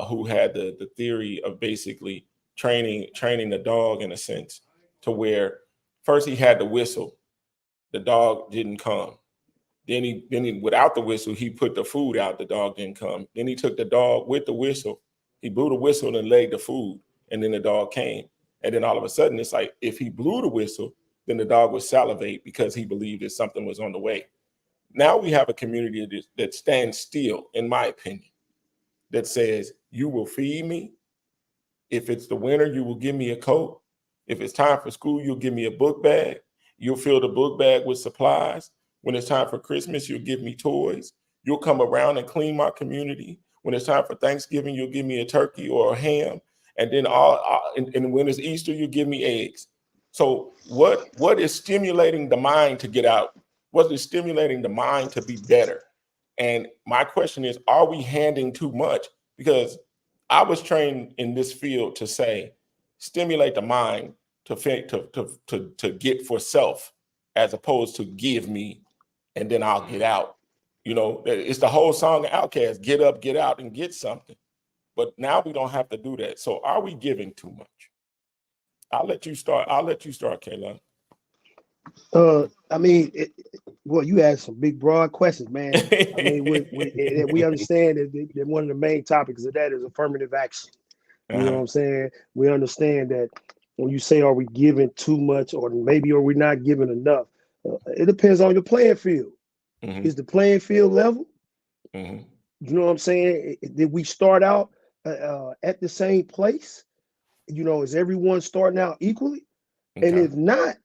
who had the theory of basically training the dog in a sense to where first he had the whistle, the dog didn't come. Then he without the whistle, he put the food out, the dog didn't come. Then he took the dog with the whistle, he blew the whistle and laid the food, and then the dog came. And then all of a sudden, it's like if he blew the whistle, then the dog would salivate because he believed that something was on the way. Now we have a community that stands still, in my opinion, that says, you will feed me. If it's the winter, you will give me a coat. If it's time for school, you'll give me a book bag. You'll fill the book bag with supplies. When it's time for Christmas, you'll give me toys. You'll come around and clean my community. When it's time for Thanksgiving, you'll give me a turkey or a ham. And then and when it's Easter, you give me eggs. So what is stimulating the mind to get out? What is stimulating the mind to be better? And my question is, are we handing too much? Because I was trained in this field to say, stimulate the mind to get for self, as opposed to give me and then I'll get out. It's the whole song of Outkast, get up, get out, and get something. But now we don't have to do that. So are we giving too much? I'll let you start, Kayla. I mean, well, you asked some big, broad questions, man. I mean, we understand that one of the main topics of that is affirmative action. You know what I'm saying? We understand that when you say, are we giving too much, or maybe are we not giving enough? It depends on your playing field. Is the playing field level? You know what I'm saying? Did we start out at the same place? Is everyone starting out equally? And if not,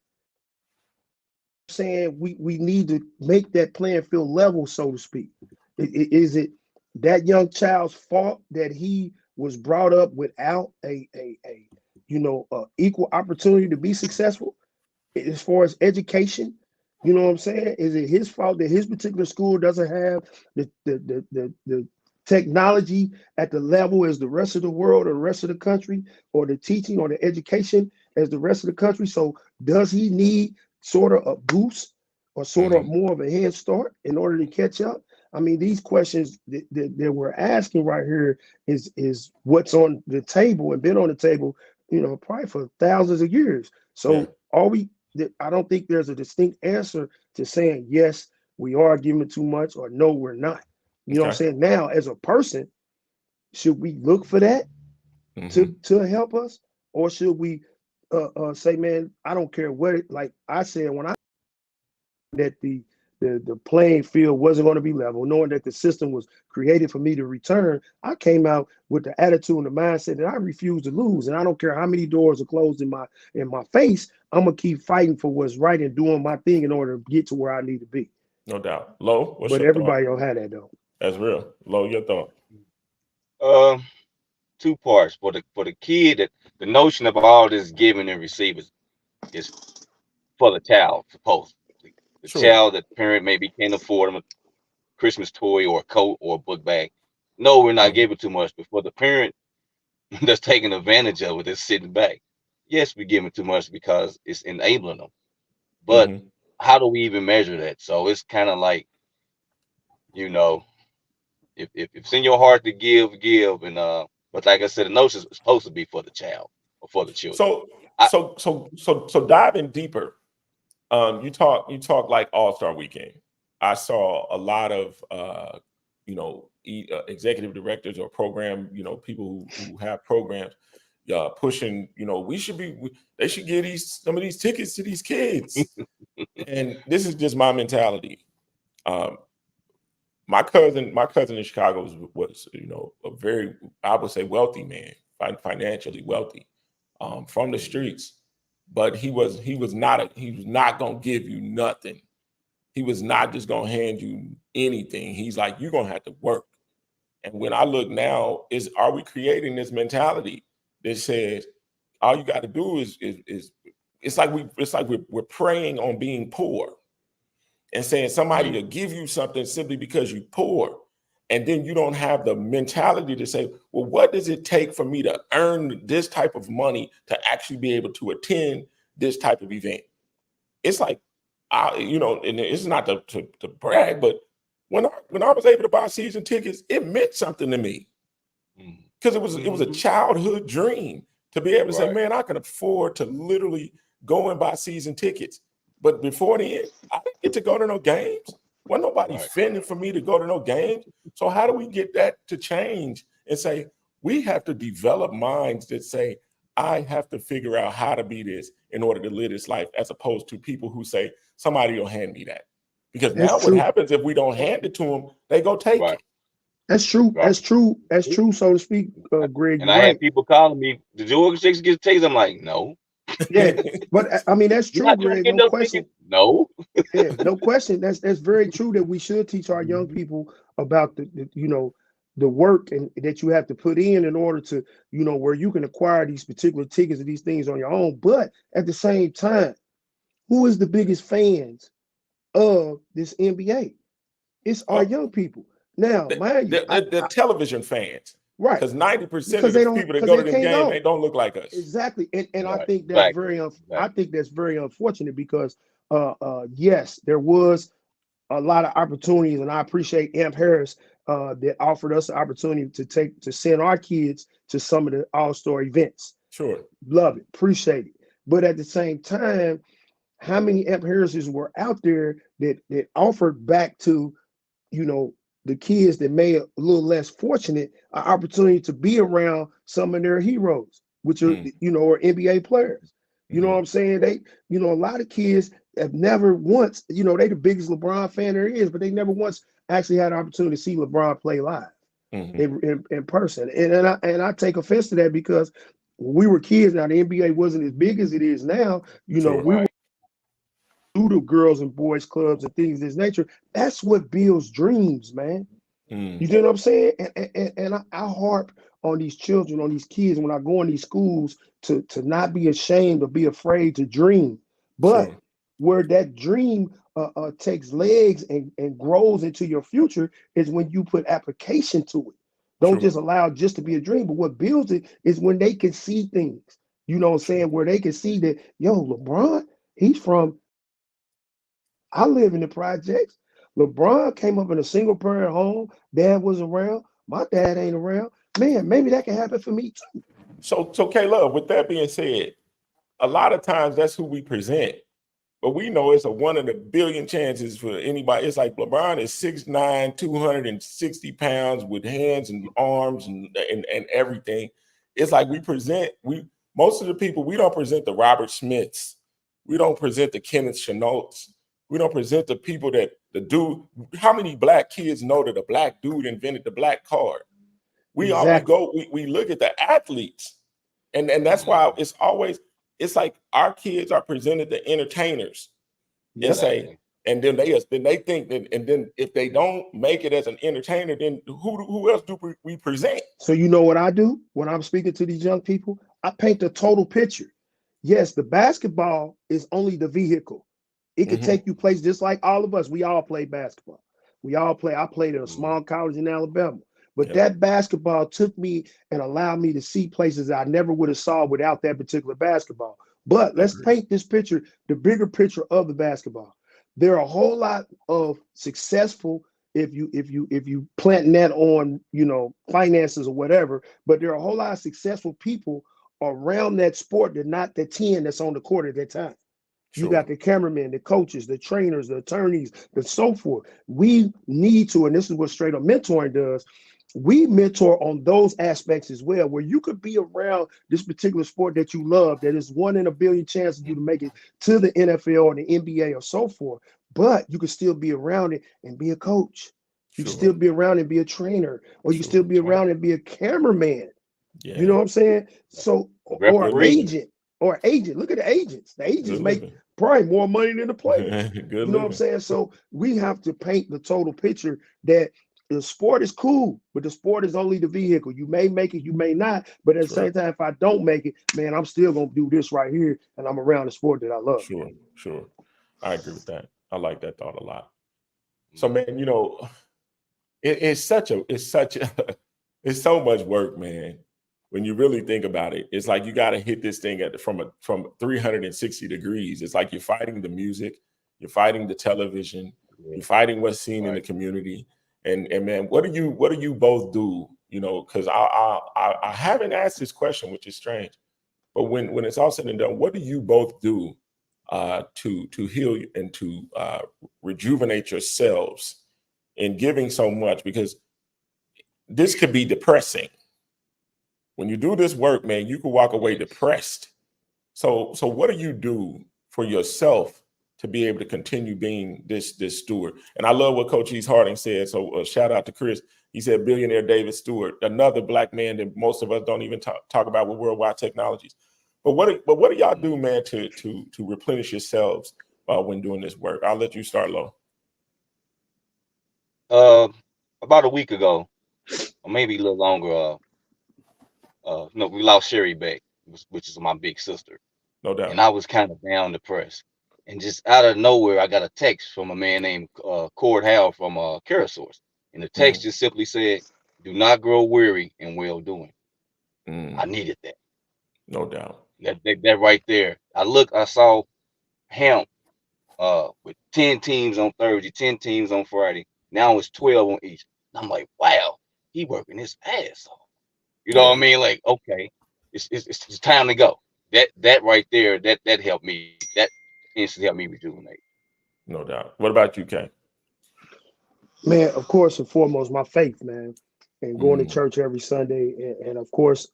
saying we need to make that playing field level, so to speak. Is it that young child's fault that he was brought up without a equal opportunity to be successful as far as education? You know what I'm saying? Is it his fault that his particular school doesn't have the technology at the level as the rest of the world or the rest of the country, or the teaching or the education as the rest of the country? So does he need sort of a boost or sort of more of a head start in order to catch up? I mean, these questions that we're asking right here is what's on the table and been on the table, probably for thousands of years. Yeah. So I don't think there's a distinct answer to saying yes, we are giving too much, or no, we're not. You know what I'm Okay. saying? Now, as a person, should we look for that Mm-hmm. to help us, or should we say, man, I don't care what it, like I said when I that the playing field wasn't going to be level, knowing that the system was created for me to return, I came out with the attitude and the mindset that I refuse to lose, and I don't care how many doors are closed in my face. I'm gonna keep fighting for what's right and doing my thing in order to get to where I need to be. No doubt. Lo, what's But your thought? everybody don't have that though. That's real. Lo, your thought. Um, Two parts for the kid. That the notion of all this giving and receiving is for the child, supposedly. The Sure. child that the parent maybe can't afford them a Christmas toy or a coat or a book bag. No, we're not Mm-hmm. giving too much. But for the parent that's taking advantage of it, that's sitting back. Yes, we're giving too much because it's enabling them. But Mm-hmm. how do we even measure that? So it's kind of like, you know, if it's in your heart to give, give. And but like I said, the notion is supposed to be for the child or for the children. So I, so diving deeper. You talk like All-Star Weekend. I saw a lot of executive directors or program, people who have programs pushing, they should give some of these tickets to these kids. And this is just my mentality. Um, my cousin in Chicago was a very, I would say, wealthy man, financially wealthy, from the streets, but he was not gonna give you nothing. He was not just gonna hand you anything. He's like, you're gonna have to work. And when I look now, are we creating this mentality that says all you got to do is it's like we're preying on being poor and saying somebody mm, to give you something simply because you're poor. And then you don't have the mentality to say, well, what does it take for me to earn this type of money to actually be able to attend this type of event? It's like, and it's not to brag, but when I was able to buy season tickets, it meant something to me mm, because it was a childhood dream to be able to say, right, man, I can afford to literally go and buy season tickets. But before the end, I didn't get to go to no games. Wasn't nobody right. fending for me to go to no games. So how do we get that to change and say we have to develop minds that say I have to figure out how to be this in order to live this life, as opposed to people who say somebody will hand me that. Because That's now what true. happens if we don't hand it to them, they go take Right, it. That's true. right. That's true. That's true. So to speak, Greg, And you're I had right. people calling me, did your organization get tickets? I'm like, no. Yeah, but I mean that's You're true, not trying to Greg. get No those question. tickets? No. Yeah, no question. That's very true that we should teach our young Mhm. people about the work and that you have to put in order to where you can acquire these particular tickets and these things on your own. But at the same time, who is the biggest fans of this NBA? It's our Oh, young people. Now, mind you, they're television fans right, because 90% of because the they don't people that because go they to them can't games, they go. don't look like us. Exactly, and I Right. think that's Exactly. I Exactly. think that's very unfortunate because yes, there was a lot of opportunities, and I appreciate Amp Harris that offered us the opportunity to send our kids to some of the All-Star events. Sure. Love it, appreciate it. But at the same time, how many Amp Harrises were out there that offered back to you know the kids that may a little less fortunate an opportunity to be around some of their heroes, which are Mm, are NBA players. You know what hmm I'm saying? They a lot of kids have never once they the biggest LeBron fan there is, but they never once actually had an opportunity to see LeBron play live hmm in person. And I take offense to that because when we were kids, now the NBA wasn't as big as it is now. Sure. We were Right. through the girls and boys clubs and things of this nature. That's what builds dreams, man. You Mm, know what I'm saying? And I harp on these children, on these kids when I go in these schools to not be ashamed or be afraid to dream. But sure. where that dream takes legs and grows into your future is when you put application to it. Don't True. just allow it just to be a dream. But what builds it is when they can see things. You know what I'm True. saying? Where they can see that, yo, LeBron, he's from I live in the projects. LeBron came up in a single parent home. Dad was around. My dad ain't around. Man, maybe that can happen for me too. So Caleb, with that being said, a lot of times that's who we present. But we know it's a 1 in a billion chances for anybody. It's like LeBron is 6'9", 260 pounds with hands and arms and everything. It's like we most of the people, we don't present the Robert Smiths. We don't present the Kenneth Chenaults. We don't present the people that the dude. How many black kids know that a black dude invented the black card? Exactly. We look at the athletes, and that's why it's like our kids are presented the entertainers and Yep. say, and then they think that, and then if they don't make it as an entertainer, then who else do we present? So you know what I do when I'm speaking to these young people? I paint the total picture. Yes, the basketball is only the vehicle. It could take you places just like all of us. We all play basketball. We all play. I played at a small college in Alabama. But that basketball took me and allowed me to see places I never would have saw without that particular basketball. But let's paint this picture, the bigger picture of the basketball. There are a whole lot of successful, if you plant that on, finances or whatever, but there are a whole lot of successful people around that sport that not the 10 that's on the court at that time. You got the cameramen, the coaches, the trainers, the attorneys, and so forth. We need to, and this is what straight up mentoring does. We mentor on those aspects as well, where you could be around this particular sport that you love, that is 1 in a billion chance of you to make it to the NFL or the NBA or so forth. But you could still be around it and be a coach. You can still be around and be a trainer, or you can still be around and be a cameraman. Yeah. You know what I'm saying? So, or Referee. agent. Look at the agents. The agents make probably more money than the players. You know what I'm saying? So we have to paint the total picture that the sport is cool, but the sport is only the vehicle. You may make it, you may not. But at the same time, if I don't make it, man, I'm still gonna do this right here, and I'm around the sport that I love. Sure. I agree with that. I like that thought a lot. So, man, it's so much work, man. When you really think about it, it's like you got to hit this thing from 360 degrees. It's like you're fighting the music, you're fighting the television, you're fighting what's seen in the community. And man, what do you both do? Because I haven't asked this question, which is strange. But when it's all said and done, what do you both do to heal and to rejuvenate yourselves in giving so much? Because this could be depressing. When you do this work, man, you can walk away depressed. So what do you do for yourself to be able to continue being this steward? And I love what Coach East Harding said. So shout out to Chris. He said, billionaire David Stewart, another black man that most of us don't even talk about with Worldwide Technologies. But what do y'all do, man, to replenish yourselves when doing this work? I'll let you start, Lo. About a week ago, or maybe a little longer, we lost Sherry Beck, which is my big sister. No doubt. And I was kind of down depressed. And just out of nowhere, I got a text from a man named Cord Howell from Carasource. And the text just simply said, do not grow weary in well-doing. I needed that. No doubt. That right there. I saw him with 10 teams on Thursday, 10 teams on Friday. Now it's 12 on each. And I'm like, wow, he working his ass off. You know what I mean? Like, okay, it's time to go. That right there, that helped me. That instantly helped me rejuvenate. No doubt. What about you, Kay? Man, of course and foremost, my faith, man, and going to church every Sunday, and of course,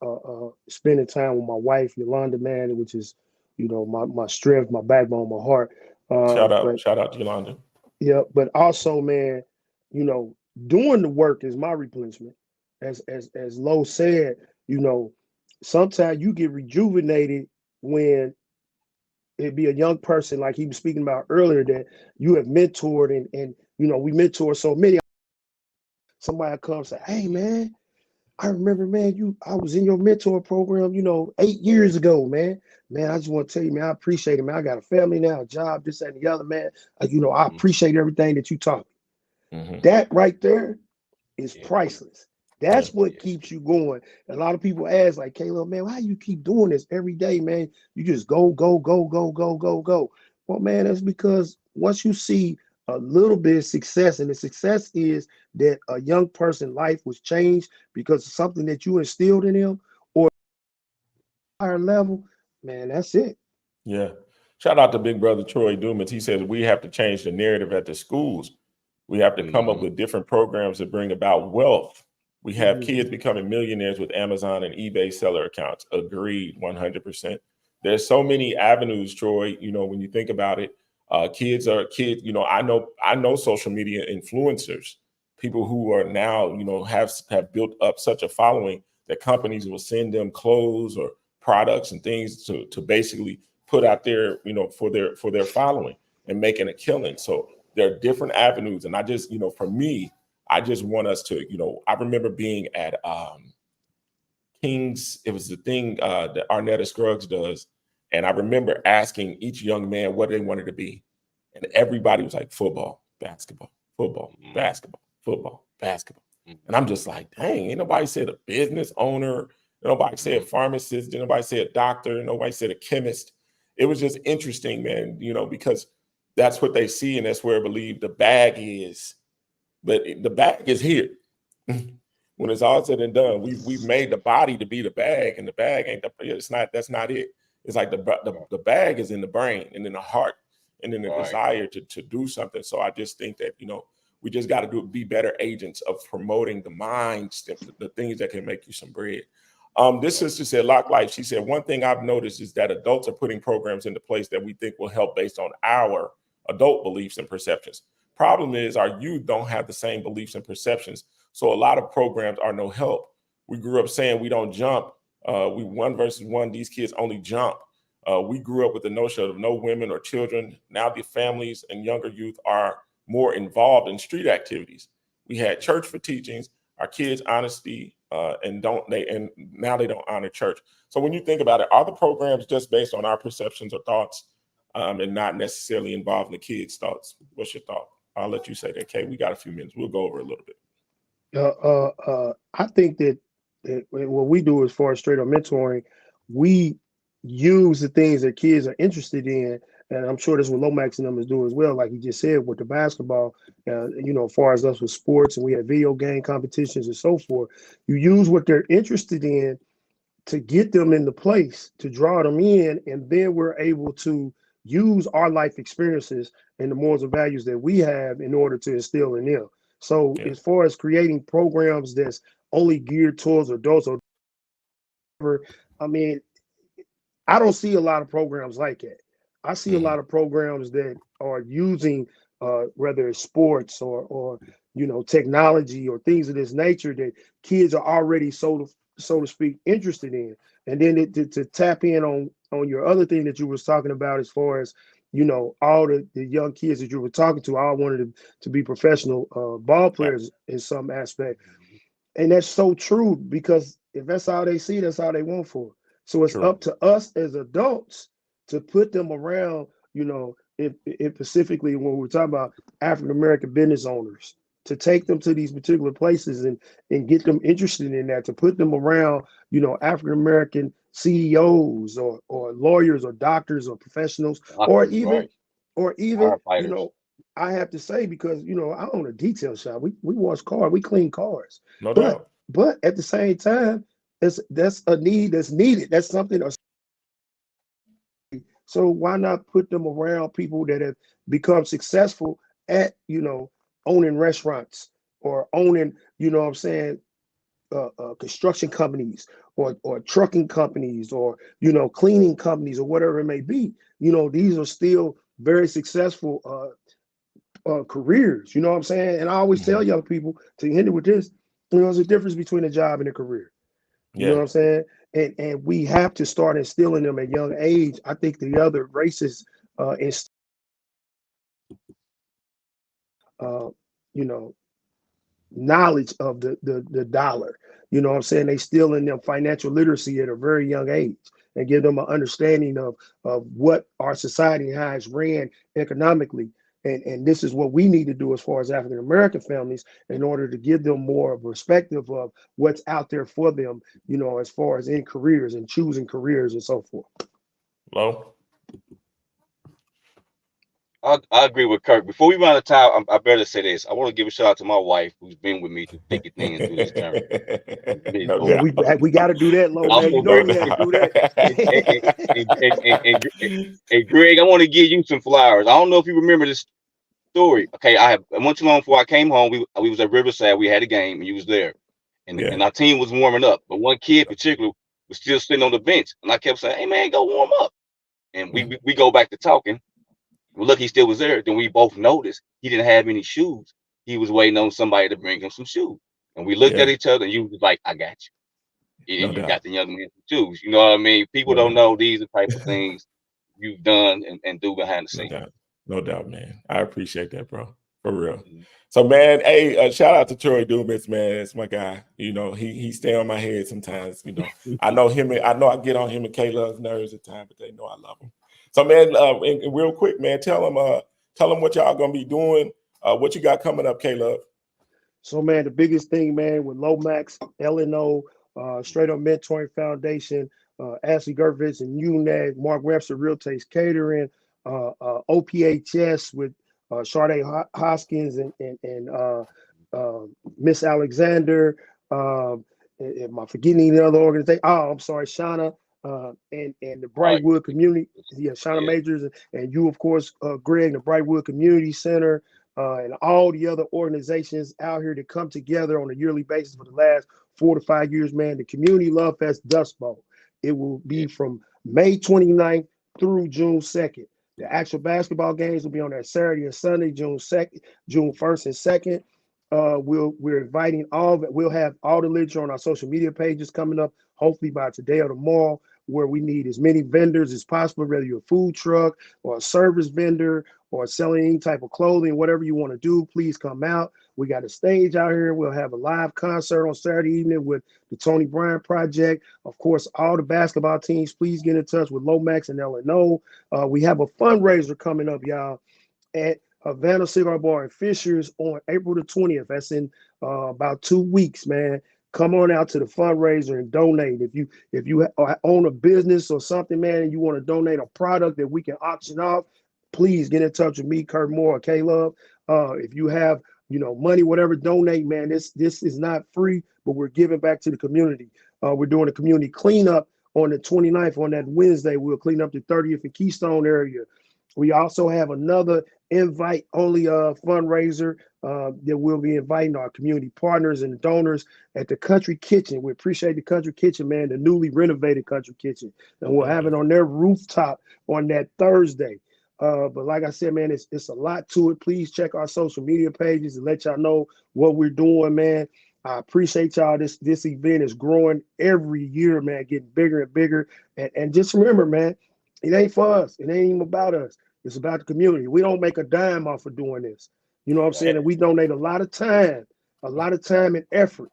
spending time with my wife, Yolanda, man, which is, my strength, my backbone, my heart. Shout out to Yolanda. Yeah, but also, man, doing the work is my replenishment. As Lo said, sometimes you get rejuvenated when it be a young person like he was speaking about earlier that you have mentored and we mentor so many. Somebody comes and say, hey man, I remember, man, I was in your mentor program, 8 years ago, man. Man, I just want to tell you, man, I appreciate it, man. I got a family now, a job, this and the other, man. I appreciate everything that you taught me. That right there is priceless. That's what keeps you going. A lot of people ask, like, Caleb, man, why you keep doing this every day, man? You just go, go, go, go, go, go, go. Well, man, that's because once you see a little bit of success. And the success is that a young person's life was changed because of something that you instilled in them or higher level, man, that's it. Yeah. Shout out to Big Brother Troy Dumas. He says we have to change the narrative at the schools. We have to come up with different programs that bring about wealth. We have kids becoming millionaires with Amazon and eBay seller accounts. Agreed, 100%. There's so many avenues, Troy. You know, when you think about it, kids are kids. You know, I know social media influencers, people who are now, you know, have built up such a following that companies will send them clothes or products and things to basically put out there, you know, for their following and making a killing. So there are different avenues, and I just, you know, for me, I just want us to, you know, I remember being at King's. It was the thing that Arnetta Scruggs does, and I remember asking each young man what they wanted to be, and everybody was like football, basketball, football, basketball, football, basketball, and I'm just like, dang, ain't nobody said a business owner, nobody said pharmacist, nobody said doctor, nobody said a chemist. It was just interesting, man, you know, because that's what they see and that's where I believe the bag is. But the bag is here. When it's all said and done, we've made the body to be the bag, and the bag ain't the. It's not. That's not it. It's like the bag is in the brain and in the heart and in the desire to do something. So I just think that, you know, we just got to be better agents of promoting the minds, the things that can make you some bread. This sister said, Lock Life. She said, one thing I've noticed is that adults are putting programs into place that we think will help based on our adult beliefs and perceptions. Problem is our youth don't have the same beliefs and perceptions. So a lot of programs are no help. We grew up saying we don't jump. We 1 versus 1, these kids only jump. We grew up with the notion of no women or children. Now the families and younger youth are more involved in street activities. We had church for teachings, our kids' honesty, and now they don't honor church. So when you think about it, are the programs just based on our perceptions or thoughts, and not necessarily involving the kids' thoughts? What's your thought? I'll let you say that, Kay. We got a few minutes. We'll go over a little bit. I think that what we do as far as straight up mentoring, we use the things that kids are interested in, and I'm sure that's what Lomax and them is doing as well. Like you just said with the basketball, you know, as far as us with sports, and we have video game competitions and so forth. You use what they're interested in to get them into place, to draw them in, and then we're able to use our life experiences and the morals and values that we have in order to instill in them. So as far as creating programs that's only geared towards adults or whatever, I mean, I don't see a lot of programs like that. I see a lot of programs that are using whether it's sports or you know, technology or things of this nature that kids are already so to speak interested in, and then to tap in on your other thing that you was talking about as far as, you know, all the young kids that you were talking to all wanted to be professional ball players in some aspect. And that's so true, because if that's all they see, that's all they want for. So it's up to us as adults to put them around, you know, if specifically when we're talking about African American business owners, to take them to these particular places and get them interested in that, to put them around, you know, African American CEOs or lawyers or doctors or professionals, or even you know, I have to say, because you know, I own a detail shop. We wash cars, we clean cars. No doubt. But at the same time, that's a need that's needed. That's something. So why not put them around people that have become successful at, you know, owning restaurants or owning, you know what I'm saying, construction companies or trucking companies or, you know, cleaning companies or whatever it may be. You know, these are still very successful careers. You know what I'm saying? And I always tell young people, to end it with this, you know, there's a difference between a job and a career. You know what I'm saying? And we have to start instilling them at young age. I think the other races you know, knowledge of the dollar. You know what I'm saying? They still in them financial literacy at a very young age, and give them an understanding of what our society has ran economically. And this is what we need to do as far as African American families, in order to give them more of a perspective of what's out there for them, you know, as far as in careers and choosing careers and so forth. Hello? I agree with Kirk. Before we run out of time, I better say this. I want to give a shout out to my wife who's been with me through thick and thin through this journey. No Oh, doubt. we got to do that, low man. Also You know very we had to do and, that. and Greg, I want to give you some flowers. I don't know if you remember this story. Okay, I went too long before I came home. We was at Riverside. We had a game, and you was there, and Yeah. our team was warming up. But one kid in particular was still sitting on the bench, and I kept saying, "Hey man, go warm up." And we go back to talking. Well, look, he still was there. Then we both noticed he didn't have any shoes. He was waiting on somebody to bring him some shoes. And we looked at Yeah. each other, and you was like, "I got you." No And you doubt. got the young man some shoes. You know what I mean? People No don't doubt. know these are the type of things you've done and do behind the No scenes. doubt. No doubt, man. I appreciate that, bro. For real. Mhm. So, man, hey, shout out to Troy Dubitz, man. It's my guy. You know, he stay on my head sometimes. You know, I know I get on him and K-Love's nerves at times, but they know I love him. So, man, and real quick, man, tell them what y'all gonna be doing. What you got coming up, K-Love? So, man, the biggest thing, man, with Lomax, LNO, Straight Up Mentoring Foundation, Ashley Gervitz and UNAG, Mark Webster Real Taste Catering, OPHS with Sade Hoskins and Miss Alexander. Am I forgetting any other organization? Oh, I'm sorry, Shauna and the Brightwood Community. Yeah, Shauna Majors and you, of course, Greg, the Brightwood Community Center. And all the other organizations out here to come together on a yearly basis for the last 4 to 5 years, man. The Community Love Fest Dust Bowl. It will be from May 29th through June 2nd. The actual basketball games will be on that Saturday and Sunday, June 2nd, June 1st and 2nd. We're inviting we'll have all the literature on our social media pages coming up, hopefully by today or tomorrow, where we need as many vendors as possible, whether you're a food truck or a service vendor or selling any type of clothing, whatever you want to do, please come out. We got a stage out here. We'll have a live concert on Saturday evening with the Tony Bryant Project. Of course, all the basketball teams, please get in touch with Lomax and LNO. We have a fundraiser coming up, y'all, at Havana Cigar Bar and Fishers on April the 20th. That's in about 2 weeks, man. Come on out to the fundraiser and donate. If you own a business or something, man, and you want to donate a product that we can auction off, please get in touch with me, Kurt Moore, or K-Love. If you have money, whatever, donate, man. This is not free, but we're giving back to the community. We're doing a community cleanup on the 29th on that Wednesday. We'll clean up the 30th and Keystone area. We also have another invite-only fundraiser that we'll be inviting our community partners and donors at the Country Kitchen. We appreciate the Country Kitchen, man, the newly renovated Country Kitchen. And we'll have it on their rooftop on that Thursday. But like I said, man, it's a lot to it. Please check our social media pages and let y'all know what we're doing, man. I appreciate y'all. This event is growing every year, man, getting bigger and bigger. And just remember, man, it ain't for us. It ain't even about us. It's about the community. We don't make a dime off of doing this. You know what I'm saying? And we donate a lot of time and effort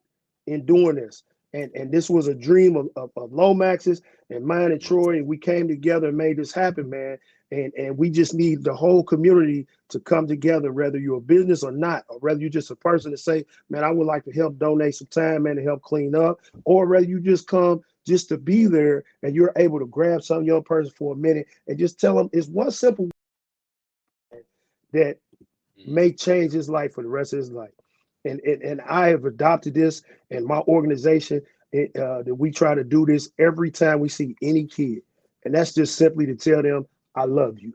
in doing this. And this was a dream of Lomax's and mine and Troy. And we came together and made this happen, man. And we just need the whole community to come together, whether you're a business or not, or whether you're just a person to say, man, I would like to help donate some time, man, to help clean up, or whether you just come just to be there and you're able to grab some young person for a minute and just tell them it's one simple that may change his life for the rest of his life. And I have adopted this in my organization that we try to do this every time we see any kid. And that's just simply to tell them, I love you.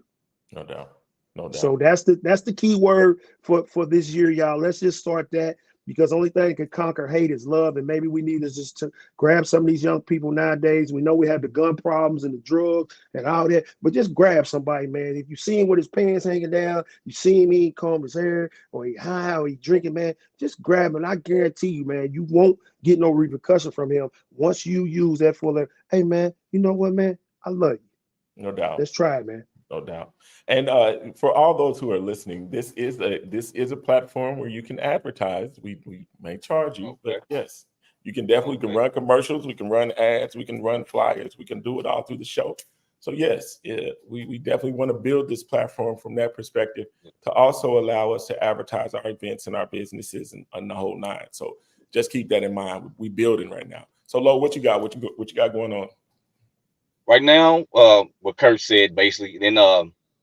No doubt. No doubt. So that's the key word for this year, y'all. Let's just start that, because the only thing that can conquer hate is love. And maybe we need to just to grab some of these young people nowadays. We know we have the gun problems and the drugs and all that, but just grab somebody, man. If you see him with his pants hanging down, you see him, he comb his hair, or he high, or he drinking, man, just grab him. I guarantee you, man, you won't get no repercussion from him once you use that for like, hey, man, you know what, man? I love you. No doubt. Let's try it, man. No doubt. And for all those who are listening, this is a platform where you can advertise. We may charge you, but yes, you can definitely run commercials. We can run ads. We can run flyers. We can do it all through the show. So yes, we definitely want to build this platform from that perspective to also allow us to advertise our events and our businesses and the whole nine. So just keep that in mind. We building right now. So Lo, what you got? What you got going on? Right now, what Kurt said basically. Then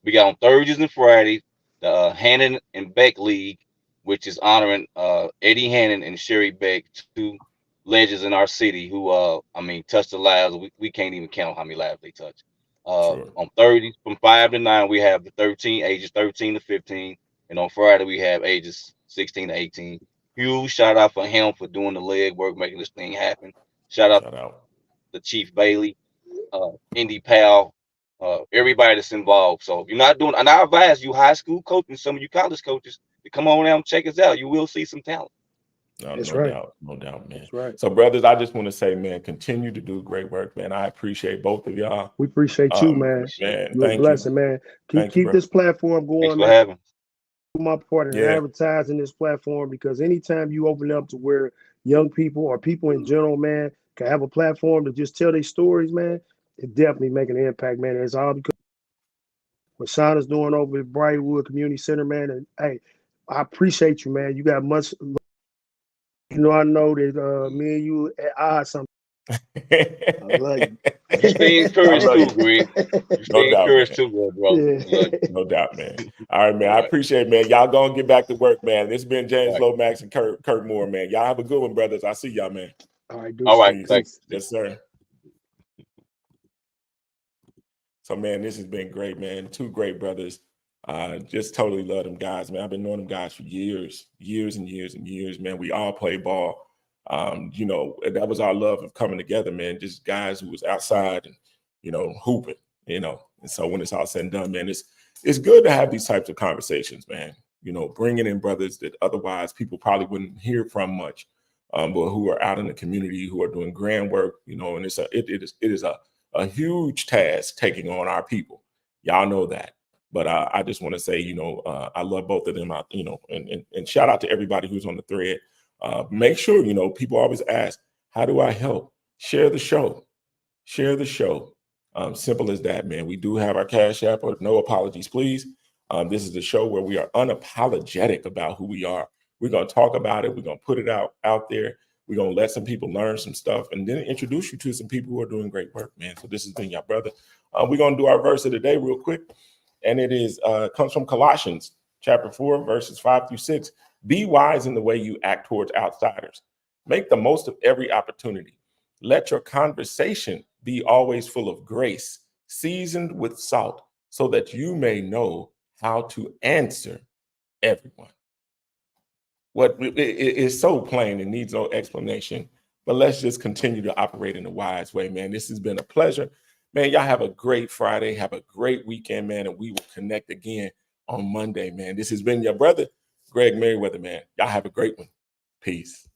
we got on Thursdays and Fridays the Hannon and Beck League, which is honoring Eddie Hannon and Sherry Beck, two legends in our city who I mean touched the lives. We can't even count how many lives they touched. Sure. On Thursdays from 5 to 9, we have the ages 13 to 15, and on Friday we have ages 16 to 18. Huge shout out for him for doing the leg work, making this thing happen. Shout out Shout out. to Chief Bailey, Indy Powell, everybody that's involved. So if you're not doing, and I advise you high school coaches and some of you college coaches to come on down and check us out. You will see some talent. No, That's no right. doubt. No doubt, man. That's right. So, brothers, I just want to say, man, continue to do great work, man. I appreciate both of y'all. We appreciate you, man. Man, You're a thank blessing, you. man. Thank you, Keep bro. this platform Thanks going, for man. having. My part in Yeah. advertising this platform, because anytime you open up to where young people or people in general, man, can have a platform to just tell their stories, man, it definitely making an impact, man. It's all because what Sean is doing over at Brightwood Community Center, man. And hey, I appreciate you, man. You got much. You know, I know that me and you at odds sometimes. I love you. You stay encouraged love too, you. Greg. You No stay doubt, encouraged man. too, bro. Yeah. Love you. No doubt, man. All right, man. All I right. appreciate it, man. Y'all gonna get back to work, man. This has been James Right. Lomax and Kurt Moore, man. Y'all have a good one, brothers. I see y'all, man. All right, All right. Peace. Thanks. Yes, sir. So, man, this has been great, man. Two great brothers. Just totally love them guys, man. I've been knowing them guys for years and years, man. We all play ball. You know, that was our love of coming together, man. Just guys who was outside and, you know, hooping, you know. And so when it's all said and done, man, it's good to have these types of conversations, man. You know, bringing in brothers that otherwise people probably wouldn't hear from much, but who are out in the community, who are doing grand work, you know. And it is a huge task taking on our people. Y'all know that. But I just want to say, you know, I love both of them. You know, and shout out to everybody who's on the thread. Make sure, you know, people always ask, how do I help? Share the show. Share the show. Simple as that, man. We do have our Cash App, or no apologies, please. This is the show where we are unapologetic about who we are. We're going to talk about it. We're going to put it out there. We're going to let some people learn some stuff and then introduce you to some people who are doing great work, man. So this has been your brother. We're going to do our verse of the day real quick. And it is comes from Colossians chapter 4, verses 5-6. Be wise in the way you act towards outsiders. Make the most of every opportunity. Let your conversation be always full of grace, seasoned with salt, so that you may know how to answer everyone. What it is so plain and needs no explanation, but let's just continue to operate in a wise way, man. This has been a pleasure. Man, y'all have a great Friday. Have a great weekend, man, and we will connect again on Monday, man. This has been your brother, Greg Meriweather, man. Y'all have a great one. Peace.